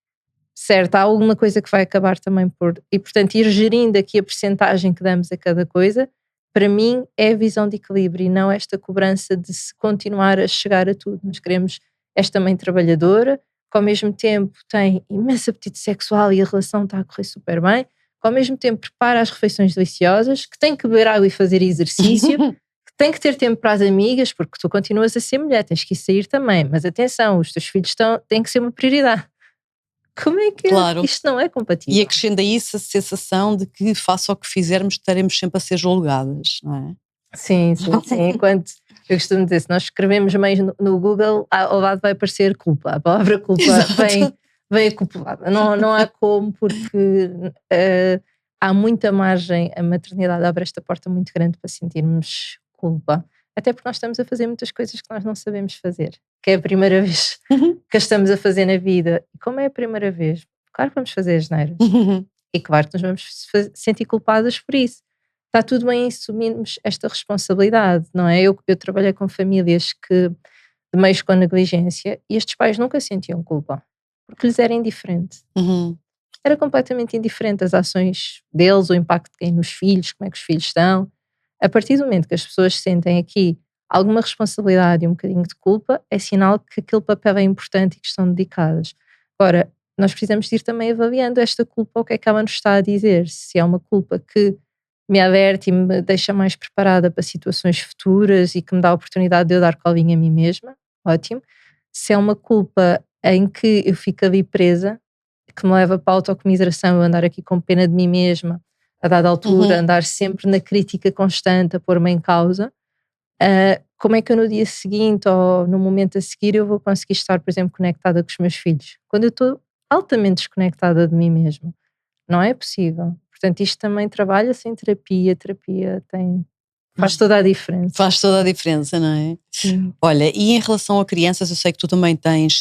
Certo, há alguma coisa que vai acabar também por... E, portanto, ir gerindo aqui a percentagem que damos a cada coisa, para mim é a visão de equilíbrio e não esta cobrança de se continuar a chegar a tudo. Nós queremos esta mãe trabalhadora, que ao mesmo tempo tem imenso apetite sexual e a relação está a correr super bem, que ao mesmo tempo prepara as refeições deliciosas, que tem que beber água e fazer exercício, que tem que ter tempo para as amigas, porque tu continuas a ser mulher, tens que ir sair também, mas atenção, os teus filhos têm que ser uma prioridade. Como é que Claro. isto não é compatível? E acrescenda isso a sensação de que, faça o que fizermos, estaremos sempre a ser julgadas, não é? Sim, sim, sim. Enquanto eu costumo dizer, se nós escrevemos mães no Google, ao lado vai aparecer culpa. A palavra culpa vem acoplada. Não há como, porque há muita margem. A maternidade abre esta porta muito grande para sentirmos culpa. Até porque nós estamos a fazer muitas coisas que nós não sabemos fazer. Que é a primeira vez que as estamos a fazer na vida. E como é a primeira vez? Claro que vamos fazer asneiras. E claro que nos vamos sentir culpadas por isso. Está tudo bem assumirmos esta responsabilidade, não é? Eu trabalhei com famílias que, de meios com negligência, e estes pais nunca sentiam culpa, porque lhes era indiferente. Era completamente indiferente as ações deles, o impacto que têm nos filhos, como é que os filhos estão. A partir do momento que as pessoas sentem aqui alguma responsabilidade e um bocadinho de culpa, é sinal que aquele papel é importante e que estão dedicadas. Agora, nós precisamos de ir também avaliando esta culpa, o que é que ela nos está a dizer, se é uma culpa que me averte e me deixa mais preparada para situações futuras e que me dá a oportunidade de eu dar colinho a mim mesma, ótimo. Se é uma culpa em que eu fico ali presa, que me leva para a autocomiseração, eu andar aqui com pena de mim mesma, a dada altura, andar sempre na crítica constante, a pôr-me em causa, como é que eu no dia seguinte ou no momento a seguir eu vou conseguir estar, por exemplo, conectada com os meus filhos? Quando eu estou altamente desconectada de mim mesma. Não é possível. Portanto, isto também trabalha-se em terapia. Terapia faz toda a diferença. Faz toda a diferença, não é? Sim. Olha, e em relação a crianças, eu sei que tu também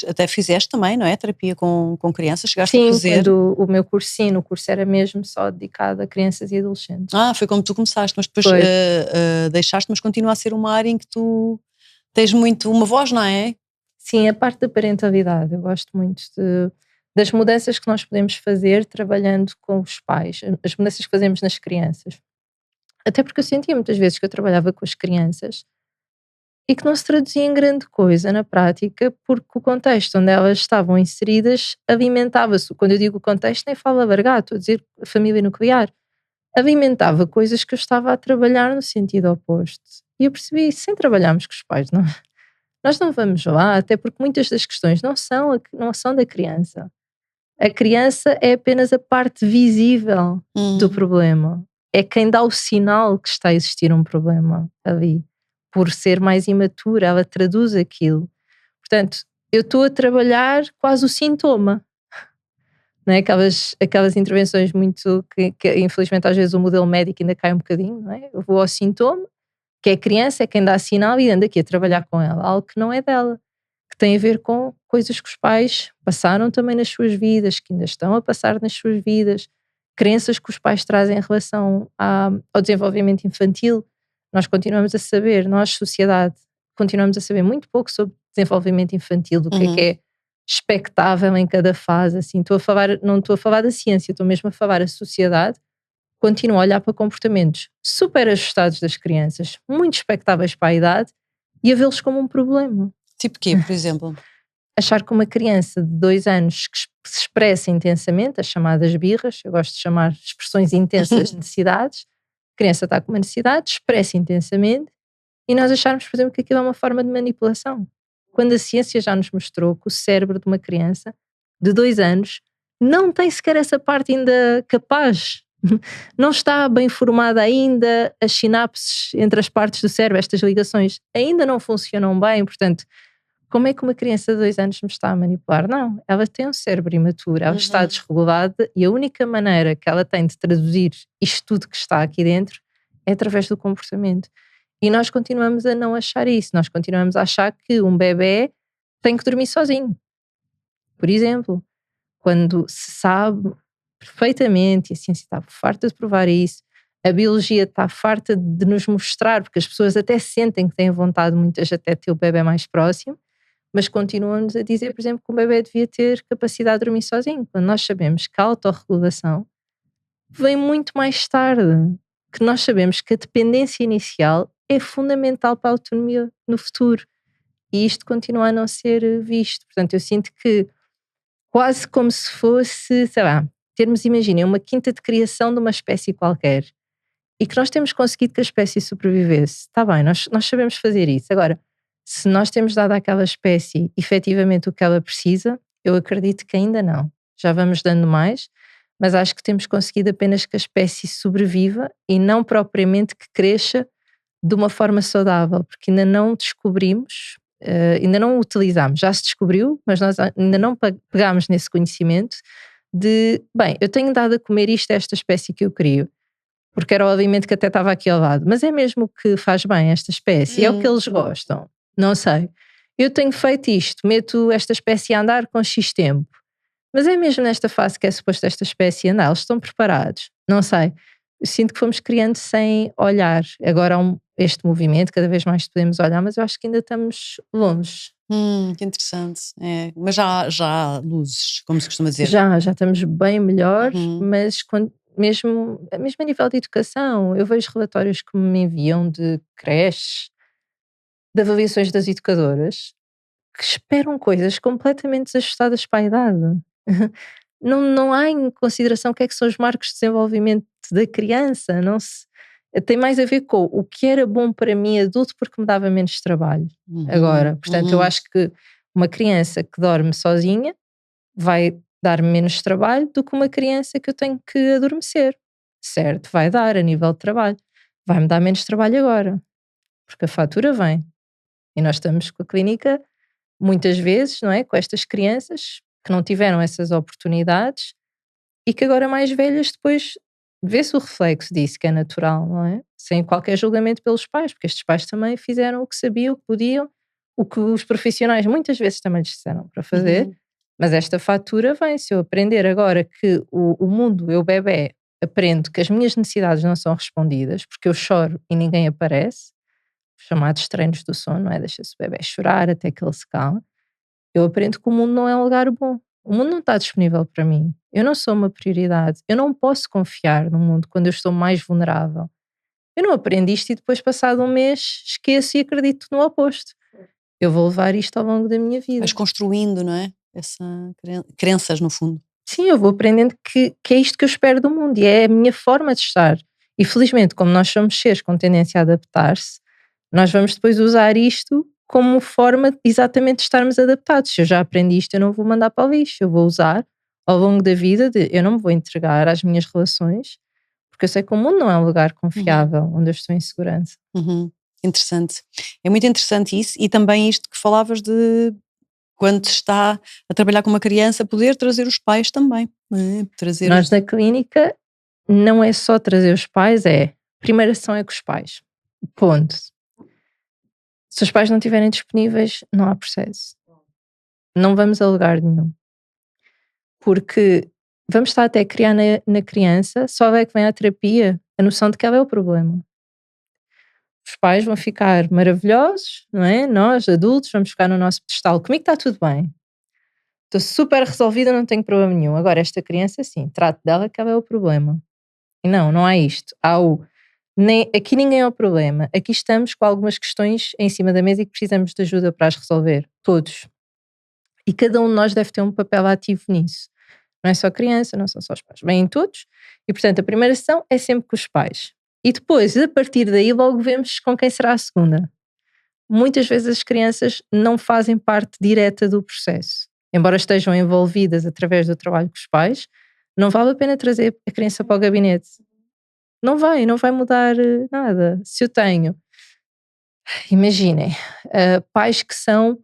até fizeste também, não é? Terapia com crianças, chegaste a fazer? Sim, quando o meu curso, sim, no curso era mesmo só dedicado a crianças e adolescentes. Foi como tu começaste, mas depois deixaste, mas continua a ser uma área em que tu tens muito uma voz, não é? Sim, a parte da parentalidade, eu gosto muito das mudanças que nós podemos fazer trabalhando com os pais, as mudanças que fazemos nas crianças. Até porque eu sentia muitas vezes que eu trabalhava com as crianças e que não se traduzia em grande coisa na prática, porque o contexto onde elas estavam inseridas alimentava-se. Quando eu digo contexto, nem falo alargado, estou a dizer família nuclear. alimentava coisas que eu estava a trabalhar no sentido oposto. E eu percebi, sem trabalharmos com os pais, não, nós não vamos lá, até porque muitas das questões não são da criança. A criança é apenas a parte visível do problema. É quem dá o sinal que está a existir um problema ali. Por ser mais imatura, ela traduz aquilo. Portanto, eu estou a trabalhar quase o sintoma. Não é? Aquelas intervenções muito que infelizmente às vezes o modelo médico ainda cai um bocadinho, não é? Eu vou ao sintoma, que é a criança, é quem dá sinal e anda aqui a trabalhar com ela, algo que não é dela, que tem a ver com coisas que os pais passaram também nas suas vidas, que ainda estão a passar nas suas vidas, crenças que os pais trazem em relação ao desenvolvimento infantil. Nós continuamos a saber, nós, sociedade, continuamos a saber muito pouco sobre desenvolvimento infantil, do que é expectável em cada fase. Assim, não estou a falar da ciência, estou mesmo a falar da sociedade. Continua a olhar para comportamentos super ajustados das crianças, muito expectáveis para a idade, e a vê-los como um problema. Tipo quê, por exemplo? Achar que uma criança de 2 anos que se expressa intensamente, as chamadas birras, eu gosto de chamar expressões intensas de necessidades, a criança está com uma necessidade, expressa intensamente, e nós acharmos, por exemplo, que aquilo é uma forma de manipulação. Quando a ciência já nos mostrou que o cérebro de uma criança de 2 anos não tem sequer essa parte ainda capaz, não está bem formada ainda, as sinapses entre as partes do cérebro, estas ligações ainda não funcionam bem, portanto, como é que uma criança de 2 anos me está a manipular? Não, ela tem um cérebro imaturo, ela está desregulada e a única maneira que ela tem de traduzir isto tudo que está aqui dentro é através do comportamento. E nós continuamos a não achar isso, nós continuamos a achar que um bebê tem que dormir sozinho. Por exemplo, quando se sabe perfeitamente, e a ciência está farta de provar isso, a biologia está farta de nos mostrar, porque as pessoas até sentem que têm vontade, muitas até ter o bebê mais próximo, mas continuam-nos a dizer, por exemplo, que o bebê devia ter capacidade de dormir sozinho, quando nós sabemos que a autorregulação vem muito mais tarde, que nós sabemos que a dependência inicial é fundamental para a autonomia no futuro, e isto continua a não ser visto. Portanto, eu sinto que quase como se fosse, sei lá, imaginem, uma quinta de criação de uma espécie qualquer, e que nós temos conseguido que a espécie sobrevivesse. Está bem, nós sabemos fazer isso. Agora, se nós temos dado àquela espécie efetivamente o que ela precisa, eu acredito que ainda não. Já vamos dando mais, mas acho que temos conseguido apenas que a espécie sobreviva e não propriamente que cresça de uma forma saudável, porque ainda não descobrimos, ainda não utilizamos. Já se descobriu, mas nós ainda não pegámos nesse conhecimento de, bem, eu tenho dado a comer isto a esta espécie que eu crio, porque era o alimento que até estava aqui ao lado, mas é mesmo o que faz bem a esta espécie, é o que eles gostam, não sei. Eu tenho feito isto, meto esta espécie a andar com X tempo, mas é mesmo nesta fase que é suposto esta espécie andar, eles estão preparados, não sei. Eu sinto que fomos criando sem olhar. Agora há este movimento, cada vez mais podemos olhar, mas eu acho que ainda estamos longe. Que interessante. É, mas já há luzes, como se costuma dizer. Já estamos bem melhor, mas mesmo a nível de educação, eu vejo relatórios que me enviam de creches, de avaliações das educadoras, que esperam coisas completamente desajustadas para a idade. Não há em consideração o que é que são os marcos de desenvolvimento da criança, tem mais a ver com o que era bom para mim adulto porque me dava menos trabalho agora. Portanto, eu acho que uma criança que dorme sozinha vai dar menos trabalho do que uma criança que eu tenho que adormecer, certo? Vai dar a nível de trabalho, vai-me dar menos trabalho agora, porque a fatura vem. E nós estamos com a clínica muitas vezes, não é? Com estas crianças que não tiveram essas oportunidades e que agora mais velhas depois vê-se o reflexo disso, que é natural, não é? Sem qualquer julgamento pelos pais, porque estes pais também fizeram o que sabiam, o que podiam, o que os profissionais muitas vezes também lhes disseram para fazer, mas esta fatura vem. Se eu aprender agora que o mundo, eu bebé, aprendo que as minhas necessidades não são respondidas, porque eu choro e ninguém aparece, chamados treinos do sono, não é? Deixa-se o bebé chorar até que ele se calma. Eu aprendo que o mundo não é um lugar bom. O mundo não está disponível para mim. Eu não sou uma prioridade. Eu não posso confiar no mundo quando eu estou mais vulnerável. Eu não aprendo isto e depois, passado um mês, esqueço e acredito no oposto. Eu vou levar isto ao longo da minha vida. Vais construindo, não é? Crenças, no fundo. Sim, eu vou aprendendo que é isto que eu espero do mundo e é a minha forma de estar. E felizmente, como nós somos seres com tendência a adaptar-se, nós vamos depois usar isto como forma exatamente de estarmos adaptados. Se eu já aprendi isto, eu não vou mandar para o lixo, eu vou usar ao longo da vida, eu não me vou entregar às minhas relações, porque eu sei que o mundo não é um lugar confiável, onde eu estou em segurança. Uhum. Interessante. É muito interessante isso e também isto que falavas de quando se está a trabalhar com uma criança, poder trazer os pais também, não é? Trazer Nós na clínica não é só trazer os pais, a primeira ação é com os pais. Ponto. Se os pais não estiverem disponíveis, não há processo. Não vamos a lugar nenhum. Porque vamos estar até a criar na criança, só é que vem à terapia a noção de que ela é o problema. Os pais vão ficar maravilhosos, não é? Nós, adultos, vamos ficar no nosso pedestal. Comigo está tudo bem. Estou super resolvida, não tenho problema nenhum. Agora, esta criança, sim, trato dela que ela é o problema. E não há isto. Aqui ninguém é o problema. Aqui estamos com algumas questões em cima da mesa e que precisamos de ajuda para as resolver. Todos. E cada um de nós deve ter um papel ativo nisso. Não é só a criança, não são só os pais. Vêm todos. E, portanto, a primeira sessão é sempre com os pais. E depois, a partir daí, logo vemos com quem será a segunda. Muitas vezes as crianças não fazem parte direta do processo. Embora estejam envolvidas através do trabalho com os pais, não vale a pena trazer a criança para o gabinete. Não vai mudar nada. Se eu tenho, imaginem, pais que são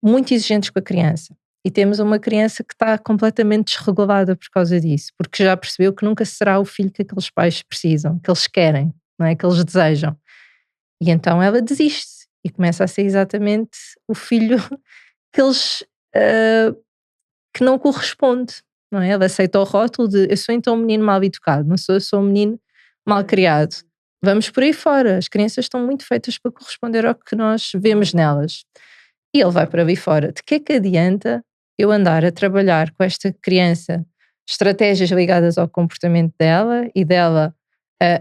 muito exigentes com a criança e temos uma criança que está completamente desregulada por causa disso, porque já percebeu que nunca será o filho que aqueles pais precisam, que eles querem, não é? Que eles desejam. E então ela desiste e começa a ser exatamente o filho que eles que não corresponde, não é? Ela aceita o rótulo de eu sou então um menino mal educado, não sou, eu sou um menino mal criado. Vamos por aí fora, as crianças estão muito feitas para corresponder ao que nós vemos nelas. E ele vai para aí fora. De que é que adianta eu andar a trabalhar com esta criança estratégias ligadas ao comportamento dela e dela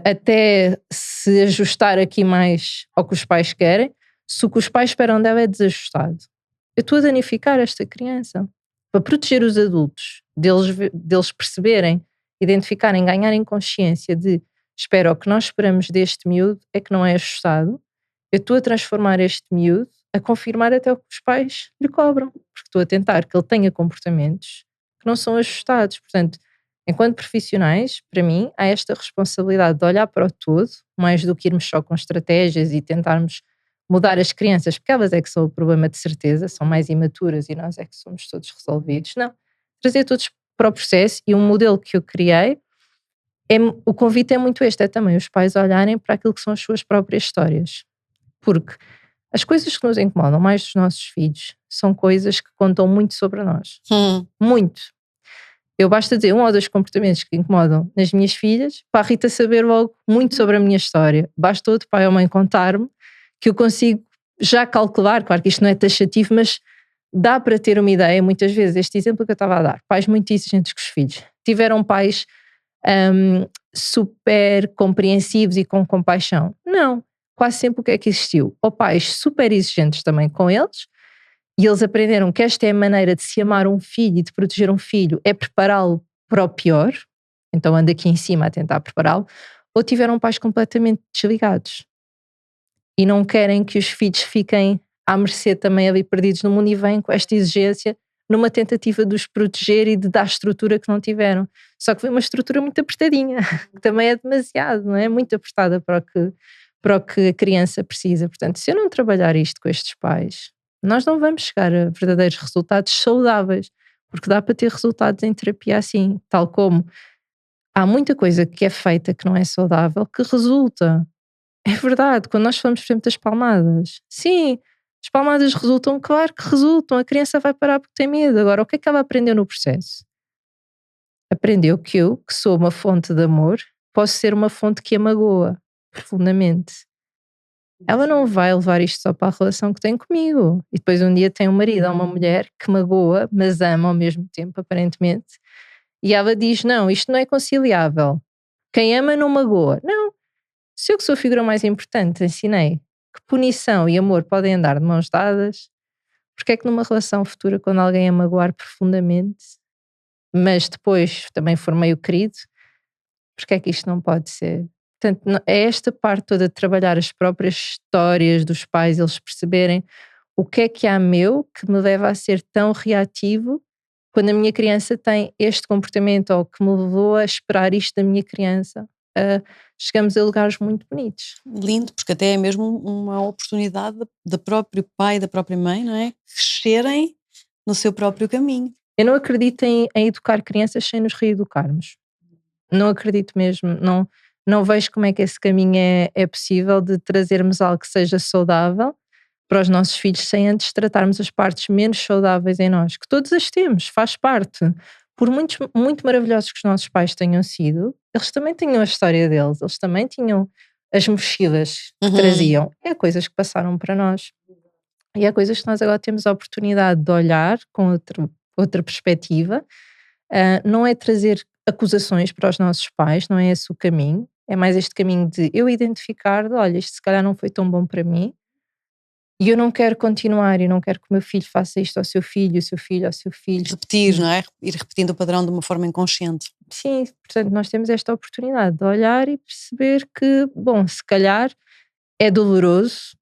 até se ajustar aqui mais ao que os pais querem, se o que os pais esperam dela é desajustado? Eu estou a danificar esta criança. Para proteger os adultos, deles perceberem, identificarem, ganharem consciência de espera, o que nós esperamos deste miúdo é que não é ajustado, eu estou a transformar este miúdo a confirmar até o que os pais lhe cobram, porque estou a tentar que ele tenha comportamentos que não são ajustados. Portanto, enquanto profissionais, para mim, há esta responsabilidade de olhar para o todo, mais do que irmos só com estratégias e tentarmos mudar as crianças, porque elas é que são o problema de certeza, são mais imaturas e nós é que somos todos resolvidos. Não, trazer todos para o processo e um modelo que eu criei, o convite é muito este, é também os pais olharem para aquilo que são as suas próprias histórias. Porque as coisas que nos incomodam mais dos nossos filhos são coisas que contam muito sobre nós. Muito. Eu basta dizer 1 ou 2 comportamentos que incomodam nas minhas filhas para a Rita saber logo muito sobre a minha história. Basta outro pai ou mãe contar-me que eu consigo já calcular, claro que isto não é taxativo, mas dá para ter uma ideia, muitas vezes, este exemplo que eu estava a dar, pais muito exigentes com os filhos, tiveram pais super compreensivos e com compaixão? Não, quase sempre o que é que existiu? Ou pais super exigentes também com eles, e eles aprenderam que esta é a maneira de se amar um filho e de proteger um filho, é prepará-lo para o pior, então anda aqui em cima a tentar prepará-lo, ou tiveram pais completamente desligados e não querem que os filhos fiquem à mercê também ali perdidos no mundo e vêm com esta exigência numa tentativa de os proteger e de dar estrutura que não tiveram. Só que foi uma estrutura muito apertadinha, que também é demasiado, não é? Muito apertada para o que a criança precisa. Portanto, se eu não trabalhar isto com estes pais, nós não vamos chegar a verdadeiros resultados saudáveis, porque dá para ter resultados em terapia assim, tal como há muita coisa que é feita que não é saudável, que resulta. É verdade, quando nós falamos, por exemplo, das palmadas. Sim, as palmadas resultam, claro que resultam. A criança vai parar porque tem medo. Agora, o que é que ela aprendeu no processo? Aprendeu que eu, que sou uma fonte de amor, posso ser uma fonte que a magoa profundamente. Ela não vai levar isto só para a relação que tem comigo. E depois um dia tem um marido ou uma mulher que magoa, mas ama ao mesmo tempo, aparentemente. E ela diz, não, isto não é conciliável. Quem ama não magoa. Não. Se eu que sou a figura mais importante ensinei que punição e amor podem andar de mãos dadas, porque é que numa relação futura, quando alguém a magoar profundamente, mas depois também for meio querido, porque é que isto não pode ser? Portanto, é esta parte toda de trabalhar as próprias histórias dos pais, eles perceberem o que é que há meu que me leva a ser tão reativo quando a minha criança tem este comportamento ou que me levou a esperar isto da minha criança. Chegamos a lugares muito bonitos. Lindo, porque até é mesmo uma oportunidade do próprio pai e da própria mãe, não é? Crescerem no seu próprio caminho. Eu não acredito em educar crianças sem nos reeducarmos. Não acredito mesmo. Não vejo como é que esse caminho é possível de trazermos algo que seja saudável para os nossos filhos sem antes tratarmos as partes menos saudáveis em nós, que todos as temos, faz parte. Por muito maravilhosos que os nossos pais tenham sido, eles também tinham a história deles, eles também tinham as mochilas que traziam. É coisas que passaram para nós. E é coisas que nós agora temos a oportunidade de olhar com outra perspectiva. Não é trazer acusações para os nossos pais, não é esse o caminho. É mais este caminho de eu identificar, de, olha, isto se calhar não foi tão bom para mim, e eu não quero continuar, eu não quero que o meu filho faça isto ao seu filho, o seu filho ao seu filho. Repetir, não é? Ir repetindo o padrão de uma forma inconsciente. Sim, portanto nós temos esta oportunidade de olhar e perceber que, bom, se calhar é doloroso,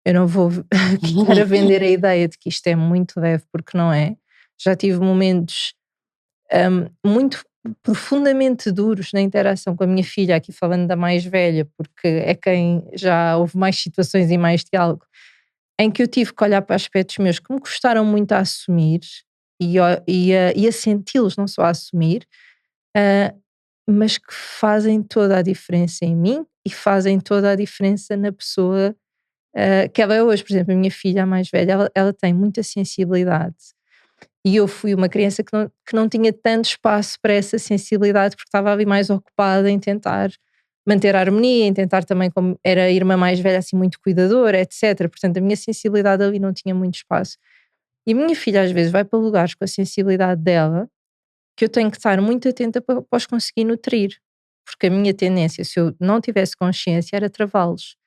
eu não vou estar a vender a ideia de que isto é muito leve, porque não é. Já tive momentos muito profundamente duros na interação com a minha filha, aqui falando da mais velha, porque é quem já houve mais situações e mais diálogo, em que eu tive que olhar para aspectos meus que me custaram muito a assumir e a senti-los, não só a assumir, mas que fazem toda a diferença em mim e fazem toda a diferença na pessoa que ela é hoje. Por exemplo, a minha filha, a mais velha, ela tem muita sensibilidade. E eu fui uma criança que não tinha tanto espaço para essa sensibilidade, porque estava ali mais ocupada em tentar manter a harmonia, em tentar também, como era a irmã mais velha, assim, muito cuidadora, etc. Portanto, a minha sensibilidade ali não tinha muito espaço. E a minha filha, às vezes, vai para lugares com a sensibilidade dela, que eu tenho que estar muito atenta para os conseguir nutrir. Porque a minha tendência, se eu não tivesse consciência, era travá-los.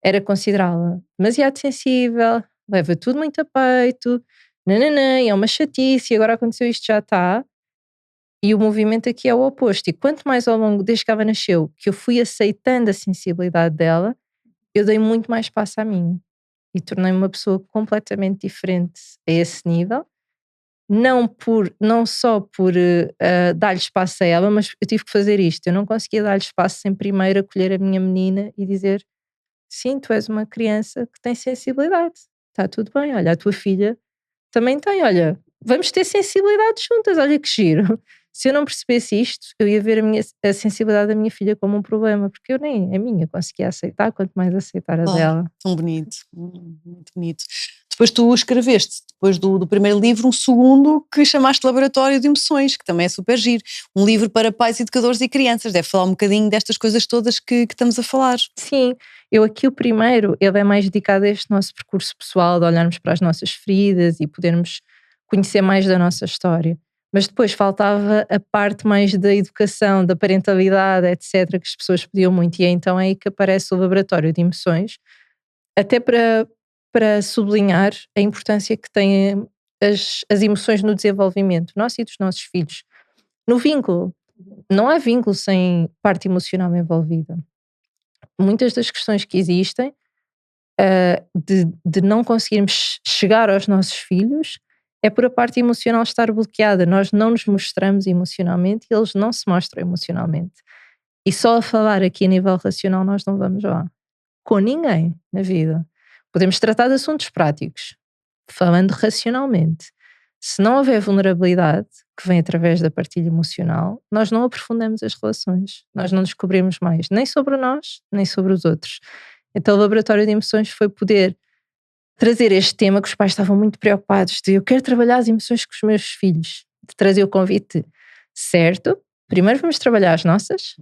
Era considerá-la demasiado sensível, leva tudo muito a peito, nananã, é uma chatice, e agora aconteceu isto, já está. E o movimento aqui é o oposto. E quanto mais ao longo, desde que ela nasceu, que eu fui aceitando a sensibilidade dela, eu dei muito mais espaço à minha. E tornei-me uma pessoa completamente diferente a esse nível. Não só por dar-lhe espaço a ela, mas eu tive que fazer isto. Eu não conseguia dar-lhe espaço sem primeiro acolher a minha menina e dizer: sim, tu és uma criança que tem sensibilidade. Está tudo bem, olha, a tua filha também tem, olha, vamos ter sensibilidade juntas, olha que giro. Se eu não percebesse isto, eu ia ver a sensibilidade da minha filha como um problema, porque eu nem a minha conseguia aceitar, quanto mais aceitar a dela. Tão bonito, muito bonito. Depois tu escreveste, depois do primeiro livro, um segundo que chamaste Laboratório de Emoções, que também é super giro. Um livro para pais, educadores e crianças. Deve falar um bocadinho destas coisas todas que estamos a falar. Sim, eu aqui o primeiro, ele é mais dedicado a este nosso percurso pessoal, de olharmos para as nossas feridas e podermos conhecer mais da nossa história. Mas depois faltava a parte mais da educação, da parentalidade, etc., que as pessoas pediam muito. E é então aí que aparece o Laboratório de Emoções, até para sublinhar a importância que têm as emoções no desenvolvimento nosso e dos nossos filhos. No vínculo, não há vínculo sem parte emocional envolvida. Muitas das questões que existem de não conseguirmos chegar aos nossos filhos é por a parte emocional estar bloqueada. Nós não nos mostramos emocionalmente e eles não se mostram emocionalmente. E só a falar aqui a nível racional nós não vamos lá. Com ninguém na vida. Podemos tratar de assuntos práticos, falando racionalmente. Se não houver vulnerabilidade, que vem através da partilha emocional, nós não aprofundamos as relações. Nós não descobrimos mais, nem sobre nós, nem sobre os outros. Então o Laboratório de Emoções foi poder trazer este tema que os pais estavam muito preocupados de eu quero trabalhar as emoções com os meus filhos, de trazer o convite certo. Primeiro vamos trabalhar as nossas,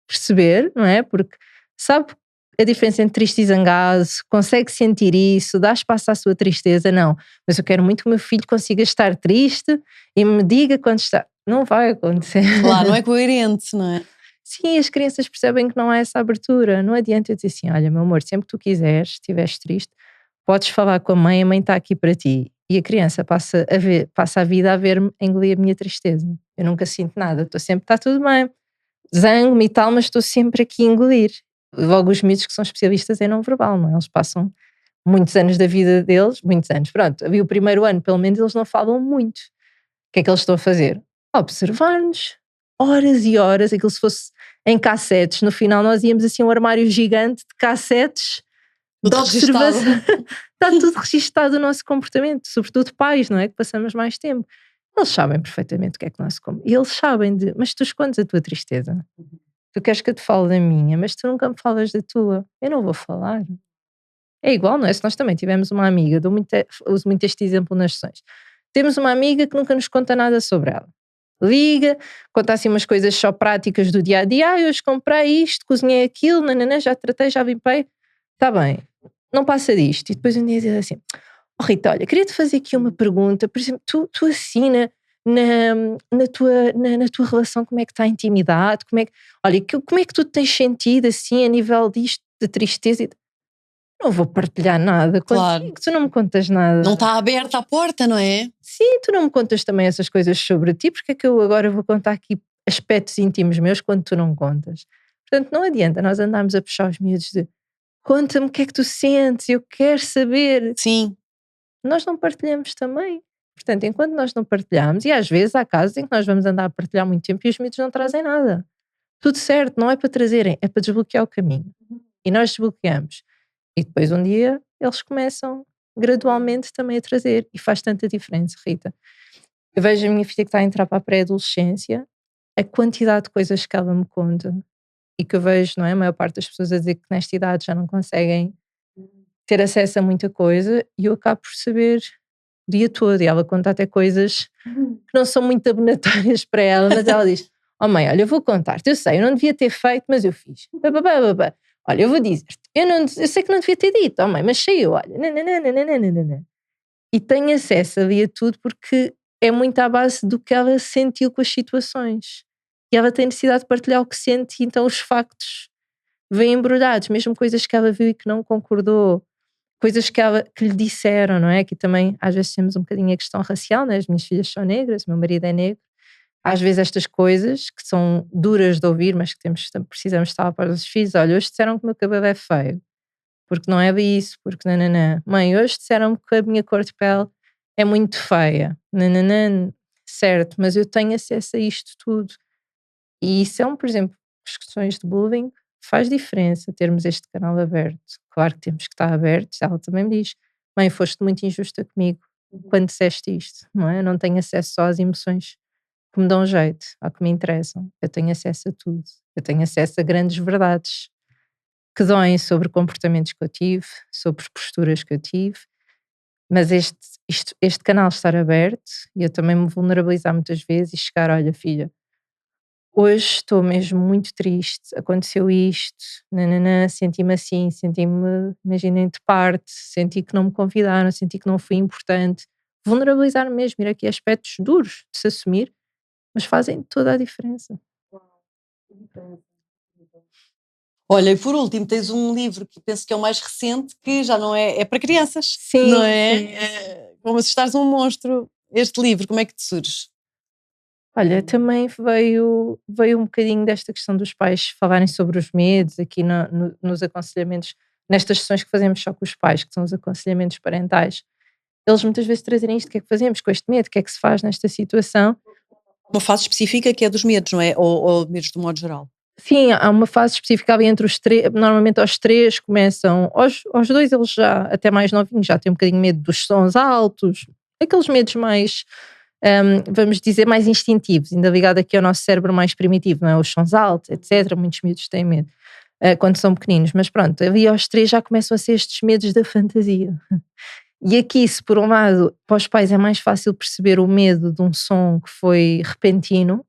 perceber, não é? Porque sabe a diferença entre triste e zangado, consegue sentir isso, dá espaço à sua tristeza, não. Mas eu quero muito que o meu filho consiga estar triste e me diga quando está. Não vai acontecer. Claro, não é coerente, não é? Sim, as crianças percebem que não há essa abertura. Não adianta eu dizer assim, olha meu amor, sempre que tu quiseres, estiveres triste, podes falar com a mãe está aqui para ti. E a criança passa a vida a ver-me engolir a minha tristeza. Eu nunca sinto nada, estou sempre, está tudo bem, zango-me e tal, mas estou sempre aqui a engolir. Logo os miúdos que são especialistas em não verbal, não é? Eles passam muitos anos da vida deles, muitos anos, pronto, havia o primeiro ano, pelo menos eles não falam muito. O que é que eles estão a fazer? Observar-nos, horas e horas, aquilo se fosse em cassetes, no final nós íamos assim a um armário gigante de cassetes de observação. Está tudo registado o nosso comportamento, sobretudo pais, não é? Que passamos mais tempo. Eles sabem perfeitamente o que é que nós comemos. E eles sabem mas tu escondes a tua tristeza. Tu queres que eu te fale da minha, mas tu nunca me falas da tua. Eu não vou falar. É igual, não é? Se nós também tivermos uma amiga, uso muito este exemplo nas sessões. Temos uma amiga que nunca nos conta nada sobre ela. Liga, conta assim umas coisas só práticas do dia a dia. Hoje comprei isto, cozinhei aquilo, nananã, já tratei, já limpei. Está bem, não passa disto. E depois um dia diz assim: oh Rita, olha, queria-te fazer aqui uma pergunta. Por exemplo, tu assim na tua relação, como é que está a intimidade? Como é que tu tens sentido assim a nível disto, de tristeza? Não vou partilhar nada Claro. contigo, tu não me contas nada. Não está aberta a porta, não é? Sim, tu não me contas também essas coisas sobre ti, porque é que eu agora vou contar aqui aspectos íntimos meus quando tu não contas? Portanto, não adianta nós andarmos a puxar os miúdos de conta-me o que é que tu sentes, eu quero saber. Sim. Nós não partilhamos também. Portanto, enquanto nós não partilhamos, e às vezes há casos em que nós vamos andar a partilhar muito tempo e os miúdos não trazem nada. Tudo certo, não é para trazerem, é para desbloquear o caminho. E nós desbloqueamos. E depois um dia eles começam gradualmente também a trazer. E faz tanta diferença, Rita. Eu vejo a minha filha que está a entrar para a pré-adolescência, a quantidade de coisas que ela me conta e que eu vejo, não é? A maior parte das pessoas a dizer que nesta idade já não conseguem ter acesso a muita coisa e eu acabo por saber o dia todo. E ela conta até coisas que não são muito abonatórias para ela, mas ela diz: oh mãe, olha, eu vou contar-te, eu sei, eu não devia ter feito, mas eu fiz. Olha, eu vou dizer-te, eu sei que não devia ter dito, oh mãe, mas sei eu, olha, nananana. E tenho acesso ali a tudo porque é muito à base do que ela sentiu com as situações. E ela tem necessidade de partilhar o que sente, e então os factos vêm embrulhados, mesmo coisas que ela viu e que não concordou, coisas que lhe disseram, não é? Aqui também às vezes temos um bocadinho a questão racial, né? As minhas filhas são negras, o meu marido é negro. Às vezes estas coisas que são duras de ouvir, mas que precisamos estar para os filhos. Olha, hoje disseram que o meu cabelo é feio, porque não é isso, porque nananã. Mãe, hoje disseram que a minha cor de pele é muito feia, nananã. Certo, mas eu tenho acesso a isto tudo. E isso é por exemplo, as questões de bullying, faz diferença termos este canal aberto. Claro que temos que estar abertos. Ela também me diz: mãe, foste muito injusta comigo quando disseste isto, não é? Eu não tenho acesso só às emoções que me dão jeito, ou que me interessam. Eu tenho acesso a tudo. Eu tenho acesso a grandes verdades que doem sobre comportamentos que eu tive, sobre posturas que eu tive. Mas este canal estar aberto, e eu também me vulnerabilizar muitas vezes e chegar: olha filha, hoje estou mesmo muito triste, aconteceu isto, nananã, senti-me assim, senti-me, imaginem, de parte, senti que não me convidaram, senti que não fui importante. Vulnerabilizar mesmo, ir aqui a aspectos duros de se assumir, mas fazem toda a diferença. Olha, e por último, tens um livro que penso que é o mais recente, que já não é para crianças, Sim, não é? sim. Como assustares um monstro. Este livro, como é que te surge? Olha, também veio um bocadinho desta questão dos pais falarem sobre os medos aqui nos aconselhamentos, nestas sessões que fazemos só com os pais, que são os aconselhamentos parentais. Eles muitas vezes trazem isto: o que é que fazemos com este medo, o que é que se faz nesta situação? Uma fase específica que é dos medos, não é? Ou medos do modo geral? Sim, há uma fase específica ali entre os três, normalmente aos três começam, aos dois eles já, até mais novinhos, já têm um bocadinho medo dos sons altos, aqueles medos mais, vamos dizer, mais instintivos, ainda ligado aqui ao nosso cérebro mais primitivo, não é? Os sons altos, etc. Muitos miúdos têm medo quando são pequeninos, mas pronto, ali aos três já começam a ser estes medos da fantasia. E aqui, se por um lado para os pais é mais fácil perceber o medo de um som que foi repentino,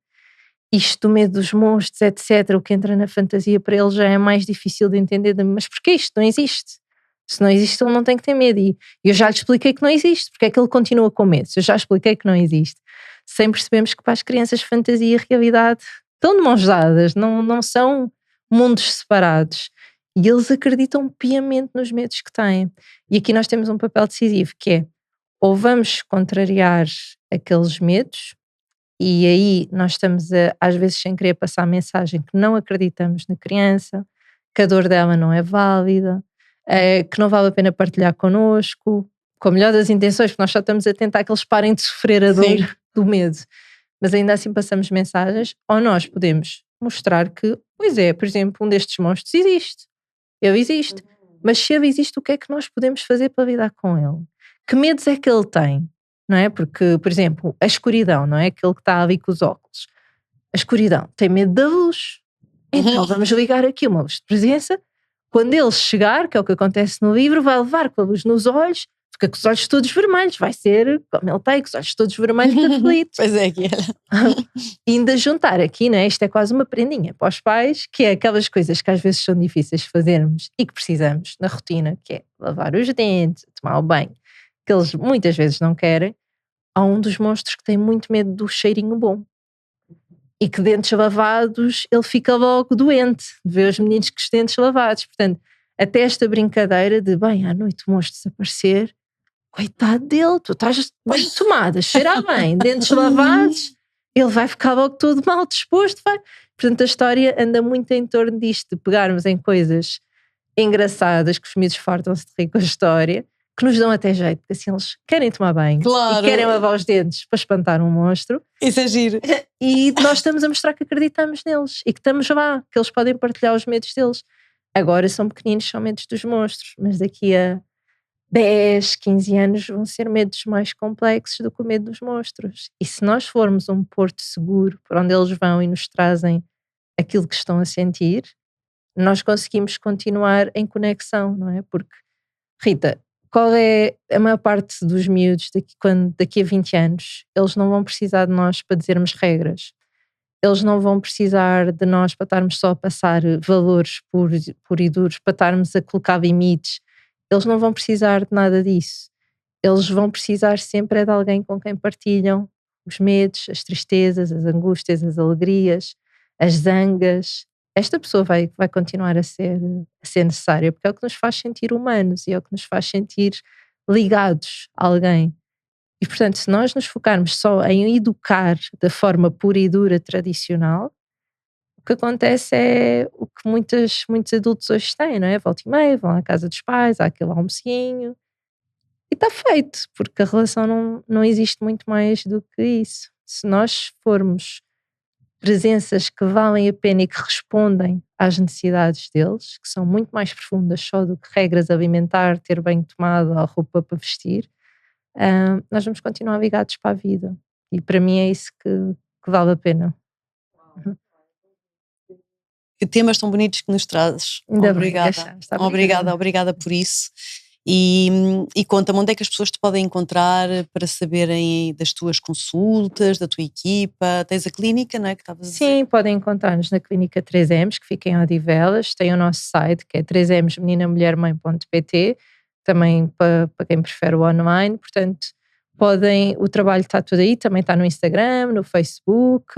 isto do medo dos monstros, etc., o que entra na fantasia para ele já é mais difícil de entender. Mas porquê isto não existe? Se não existe, ele não tem que ter medo. E eu já lhe expliquei que não existe. Porque é que ele continua com medo? Se eu já expliquei que não existe. Sem percebermos que para as crianças fantasia e realidade estão de mãos dadas, não são mundos separados. E eles acreditam piamente nos medos que têm. E aqui nós temos um papel decisivo, que é: ou vamos contrariar aqueles medos, e aí nós estamos às vezes sem querer passar a mensagem que não acreditamos na criança, que a dor dela não é válida, que não vale a pena partilhar connosco, com a melhor das intenções, porque nós só estamos a tentar que eles parem de sofrer a dor Sim. do medo. Mas ainda assim passamos mensagens, ou nós podemos mostrar que, pois é, por exemplo, um destes monstros existe. Ele existe. Mas se ele existe, o que é que nós podemos fazer para lidar com ele? Que medos é que ele tem? Não é? Porque, por exemplo, a escuridão, não é? Aquele que está ali com os óculos. A escuridão tem medo da luz. Então vamos ligar aqui uma luz de presença. Quando ele chegar, que é o que acontece no livro, vai levar com a luz nos olhos, fica com os olhos todos vermelhos. Vai ser como ele tem, com os olhos todos vermelhos, aflito. Pois é, que era. E ainda juntar aqui, né? Isto é quase uma prendinha para os pais, que é aquelas coisas que às vezes são difíceis de fazermos e que precisamos na rotina, que é lavar os dentes, tomar o banho, que eles muitas vezes não querem. Há um dos monstros que tem muito medo do cheirinho bom e que dentes lavados ele fica logo doente de ver os meninos com os dentes lavados. Portanto, até esta brincadeira de bem, à noite o monstro desaparecer, coitado dele, tu estás bem tomada, cheira bem, dentes lavados, ele vai ficar logo todo mal disposto, vai. Portanto, a história anda muito em torno disto, de pegarmos em coisas engraçadas, que os miúdos fartam-se de rir com a história, que nos dão até jeito, porque assim eles querem tomar banho Claro. e querem lavar os dentes para espantar um monstro. Isso é giro. E nós estamos a mostrar que acreditamos neles e que estamos lá, que eles podem partilhar os medos deles. Agora são pequeninos, são medos dos monstros, mas daqui a 10, 15 anos vão ser medos mais complexos do que o medo dos monstros. E se nós formos um porto seguro para onde eles vão e nos trazem aquilo que estão a sentir, nós conseguimos continuar em conexão, não é? Porque, Rita, qual é a maior parte dos miúdos daqui a 20 anos? Eles não vão precisar de nós para dizermos regras. Eles não vão precisar de nós para estarmos só a passar valores puros e duros, para estarmos a colocar limites. Eles não vão precisar de nada disso. Eles vão precisar sempre é de alguém com quem partilham os medos, as tristezas, as angústias, as alegrias, as zangas. Esta pessoa vai continuar a ser necessária, porque é o que nos faz sentir humanos e é o que nos faz sentir ligados a alguém. E, portanto, se nós nos focarmos só em educar da forma pura e dura tradicional, o que acontece é o que muitos adultos hoje têm, não é? Volta e meia, vão à casa dos pais, há aquele almocinho e está feito, porque a relação não existe muito mais do que isso. Se nós formos presenças que valem a pena e que respondem às necessidades deles, que são muito mais profundas só do que regras alimentar, ter banho tomado ou roupa para vestir, nós vamos continuar ligados para a vida. E para mim é isso que vale a pena. Que temas tão bonitos que nos trazes. Ainda Obrigada. bem, achaste. Obrigada por isso. E conta-me onde é que as pessoas te podem encontrar para saberem das tuas consultas, da tua equipa. Tens a clínica, não é? Que estavas a dizer? Sim, podem encontrar-nos na clínica 3Ms, que fica em Odivelas. Tem o nosso site, que é 3msmeninamulhermãe.pt, também para quem prefere o online. Portanto, o trabalho está tudo aí, também está no Instagram, no Facebook.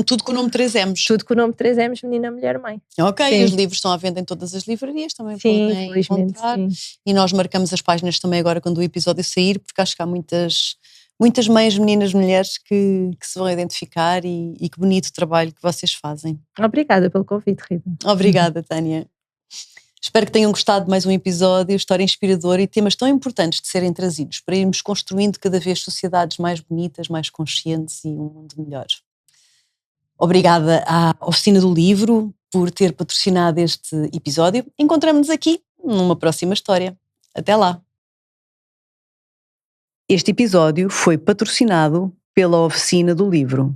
Tudo com o nome 3Ms. Tudo com o nome 3Ms, Menina, Mulher, Mãe. Ok, Sim. Os livros estão à venda em todas as livrarias, também Sim, podem felizmente, encontrar. sim. E nós marcamos as páginas também agora quando o episódio sair, porque acho que há muitas mães, meninas, mulheres que se vão identificar e que bonito trabalho que vocês fazem. Obrigada pelo convite, Rita. Obrigada, Tânia. Espero que tenham gostado de mais um episódio, história inspiradora e temas tão importantes de serem trazidos para irmos construindo cada vez sociedades mais bonitas, mais conscientes e um mundo melhor. Obrigada à Oficina do Livro por ter patrocinado este episódio. Encontramos-nos aqui numa próxima história. Até lá! Este episódio foi patrocinado pela Oficina do Livro.